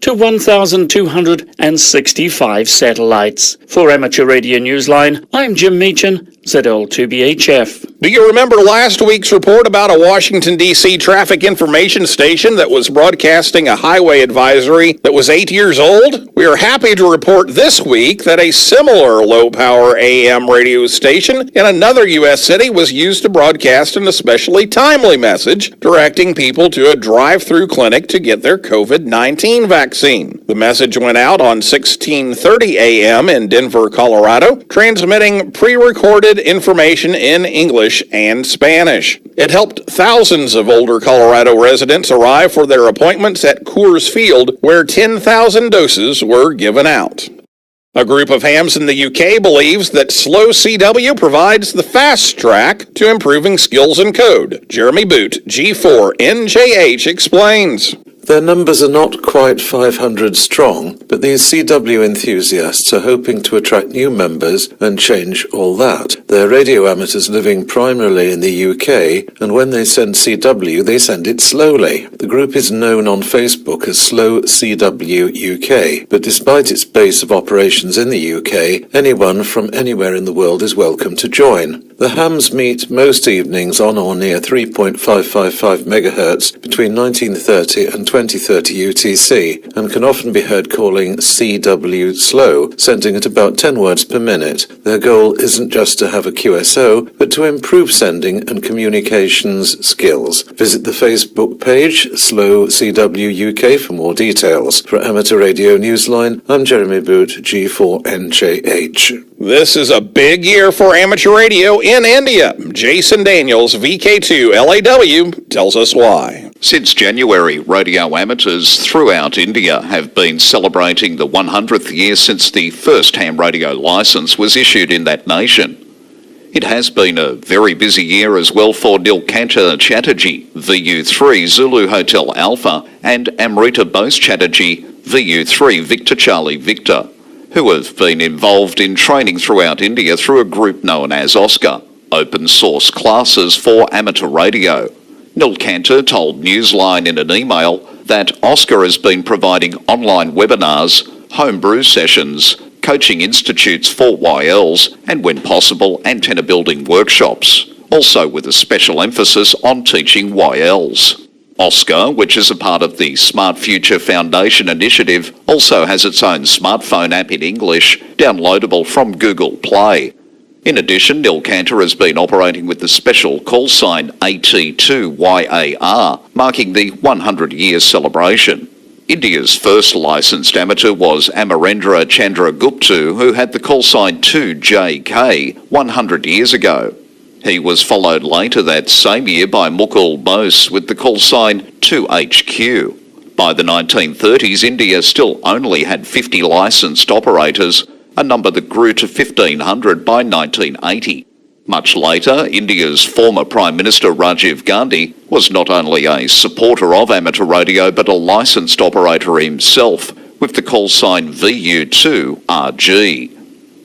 to 1,265 satellites. For Amateur Radio Newsline, I'm Jim Meechan, ZL2BHF. Do you remember last week's report about a Washington, D.C. traffic information station that was broadcasting a highway advisory that was 8 years old? We are happy to report this week that a similar low-power AM radio station in another U.S. city was used to broadcast an especially timely message directing people to a drive-through clinic to get their COVID-19 vaccine. The message went out on 16:30 a.m. in Denver, Colorado, transmitting pre-recorded information in English and Spanish. It helped thousands of older Colorado residents arrive for their appointments at Coors Field, where 10,000 doses were given out. A group of hams in the UK believes that slow CW provides the fast track to improving skills in code. Jeremy Boot, G4NJH, explains. Their numbers are not quite 500 strong, but these CW enthusiasts are hoping to attract new members and change all that. They're radio amateurs living primarily in the UK, and when they send CW, they send it slowly. The group is known on Facebook as Slow CW UK, but despite its base of operations in the UK, anyone from anywhere in the world is welcome to join. The hams meet most evenings on or near 3.555 MHz between 1930 and 2030 UTC and can often be heard calling CW slow, sending at about 10 words per minute. Their goal isn't just to have a QSO, but to improve sending and communications skills. Visit the Facebook page, Slow CW UK, for more details. For Amateur Radio Newsline, I'm Jeremy Boot, G4NJH. This is a big year for amateur radio in India. Jason Daniels, VK2 LAW, tells us why. Since January, radio amateurs throughout India have been celebrating the 100th year since the first ham radio licence was issued in that nation. It has been a very busy year as well for Nilkanta Chatterjee, VU3 Zulu Hotel Alpha, and Amrita Bose Chatterjee, VU3 Victor Charlie Victor, who have been involved in training throughout India through a group known as OSCAR, Open Source Classes for Amateur Radio. Nilkanta told Newsline in an email that OSCAR has been providing online webinars, homebrew sessions, coaching institutes for YLs, and when possible, antenna building workshops, also with a special emphasis on teaching YLs. OSCAR, which is a part of the Smart Future Foundation initiative, also has its own smartphone app in English, downloadable from Google Play. In addition, Nilkanta has been operating with the special call sign AT2YAR, marking the 100-year celebration. India's first licensed amateur was Amarendra Chandragupta, who had the call sign 2JK 100 years ago. He was followed later that same year by Mukul Bose with the call sign 2HQ. By the 1930s, India still only had 50 licensed operators, a number that grew to 1,500 by 1980. Much later, India's former Prime Minister Rajiv Gandhi was not only a supporter of amateur radio but a licensed operator himself with the call sign VU2RG.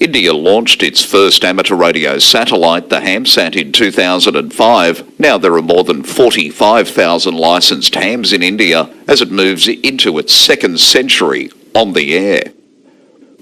India launched its first amateur radio satellite, the HamSat, in 2005. Now there are more than 45,000 licensed hams in India as it moves into its second century on the air.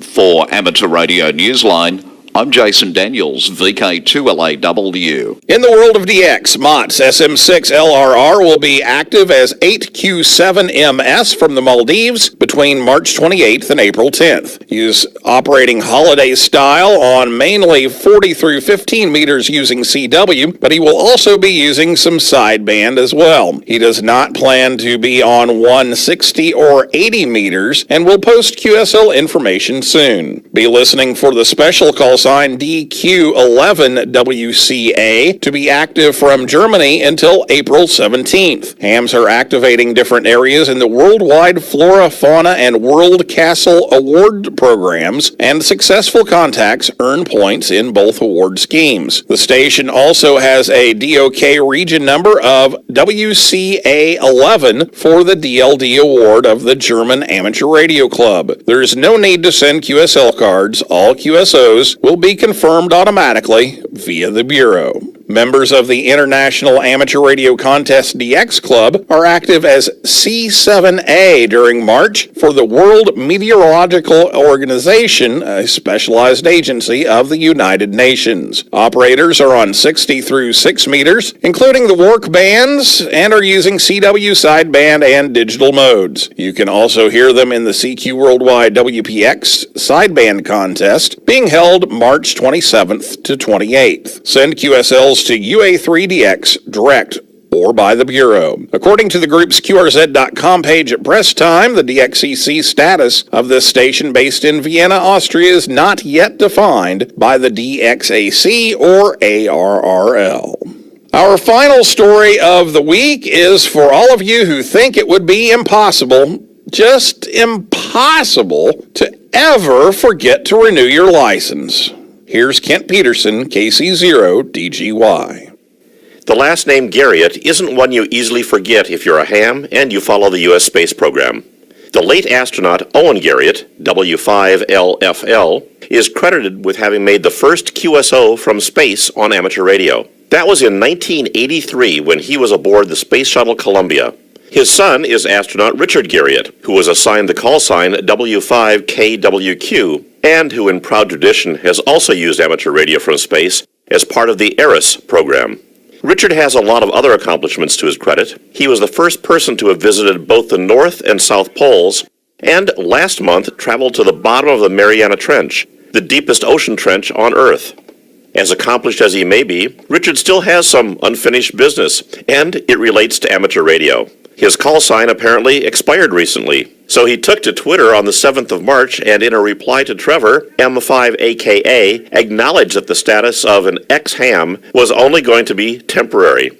For Amateur Radio Newsline, I'm Jason Daniels, VK2LAW. In the world of DX, MOTS SM6LRR will be active as 8Q7MS from the Maldives between March 28th and April 10th. He's operating holiday style on mainly 40 through 15 meters using CW, but he will also be using some sideband as well. He does not plan to be on 160 or 80 meters and will post QSL information soon. Be listening for the special call sign DQ11WCA to be active from Germany until April 17th. Hams are activating different areas in the Worldwide Flora, Fauna, and World Castle Award programs, and successful contacts earn points in both award schemes. The station also has a DOK region number of WCA11 for the DLD award of the German Amateur Radio Club. There's no need to send QSL cards. All QSOs will be confirmed automatically via the Bureau. Members of the International Amateur Radio Contest DX Club are active as C7A during March for the World Meteorological Organization, a specialized agency of the United Nations. Operators are on 60 through 6 meters, including the work bands, and are using CW sideband and digital modes. You can also hear them in the CQ Worldwide WPX sideband contest being held March 27th to 28th. Send QSLs to UA3DX direct or by the Bureau. According to the group's QRZ.com page at press time, the DXCC status of this station based in Vienna, Austria is not yet defined by the DXAC or ARRL. Our final story of the week is for all of you who think it would be impossible, just impossible, to ever forget to renew your license. Here's Kent Peterson, KC0DGY. The last name Garriott isn't one you easily forget if you're a ham and you follow the U.S. space program. The late astronaut Owen Garriott, W5LFL, is credited with having made the first QSO from space on amateur radio. That was in 1983 when he was aboard the Space Shuttle Columbia. His son is astronaut Richard Garriott, who was assigned the call sign W5KWQ, and who in proud tradition has also used amateur radio from space as part of the ERIS program. Richard has a lot of other accomplishments to his credit. He was the first person to have visited both the North and South Poles, and last month traveled to the bottom of the Mariana Trench, the deepest ocean trench on Earth. As accomplished as he may be, Richard still has some unfinished business, and it relates to amateur radio. His call sign apparently expired recently, so he took to Twitter on the 7th of March and in a reply to Trevor, M5AKA, acknowledged that the status of an ex-ham was only going to be temporary.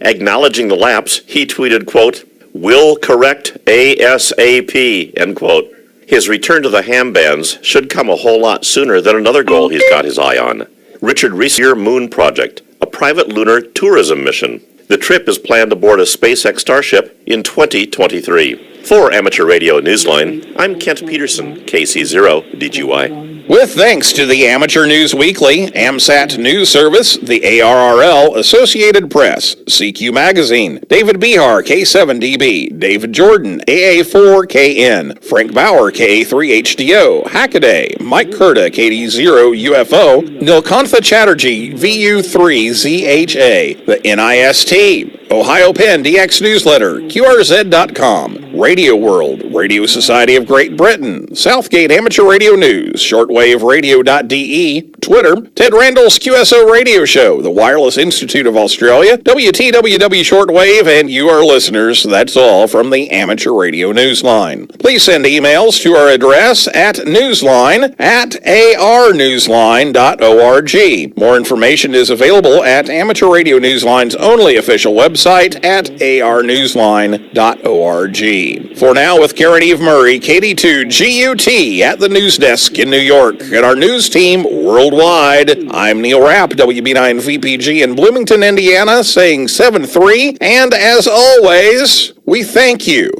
Acknowledging the lapse, he tweeted, quote, "Will correct ASAP," end quote. His return to the ham bands should come a whole lot sooner than another goal he's got his eye on. Richard Reese's Moon Project, a private lunar tourism mission. The trip is planned aboard a SpaceX Starship in 2023. For Amateur Radio Newsline, I'm Kent Peterson, KC0DGY. With thanks to the Amateur News Weekly, AMSAT News Service, the ARRL, Associated Press, CQ Magazine, David Behar, K7DB, David Jordan, AA4KN, Frank Bauer, KA3HDO, Hackaday, Mike Kurta, KD0UFO, Nilkantha Chatterjee, VU3ZHA, the NIST, Ohio Penn DX Newsletter, QRZ.com, Radio World, Radio Society of Great Britain, Southgate Amateur Radio News, shortwaveradio.de, Twitter, Ted Randall's QSO Radio Show, the Wireless Institute of Australia, WTWW Shortwave, and you, our listeners. That's all from the Amateur Radio Newsline. Please send emails to our address at newsline@arnewsline.org. More information is available at Amateur Radio Newsline's only official website at arnewsline.org. For now, with Karen Eve Murray, KD2GUT at the news desk in New York, and our news team worldwide, I'm Neil Rapp, WB9VPG in Bloomington, Indiana, saying 7-3, and as always, we thank you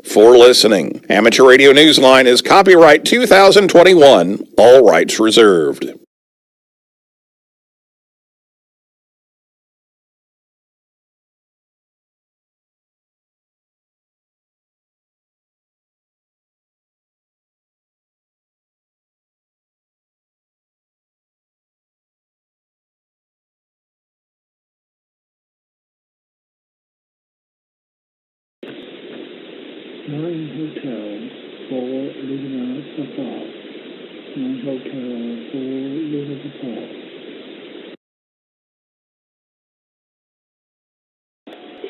for listening. Amateur Radio Newsline is copyright 2021, all rights reserved.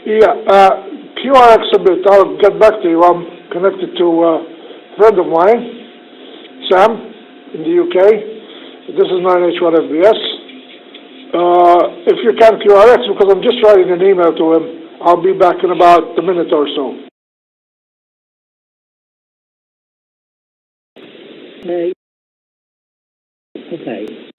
Yeah, QRX a bit. I'll get back to you. I'm connected to a friend of mine, Sam, in the UK. This is 9H-HAM. If you can QRX, because I'm just writing an email to him, I'll be back in about a minute or so. Okay.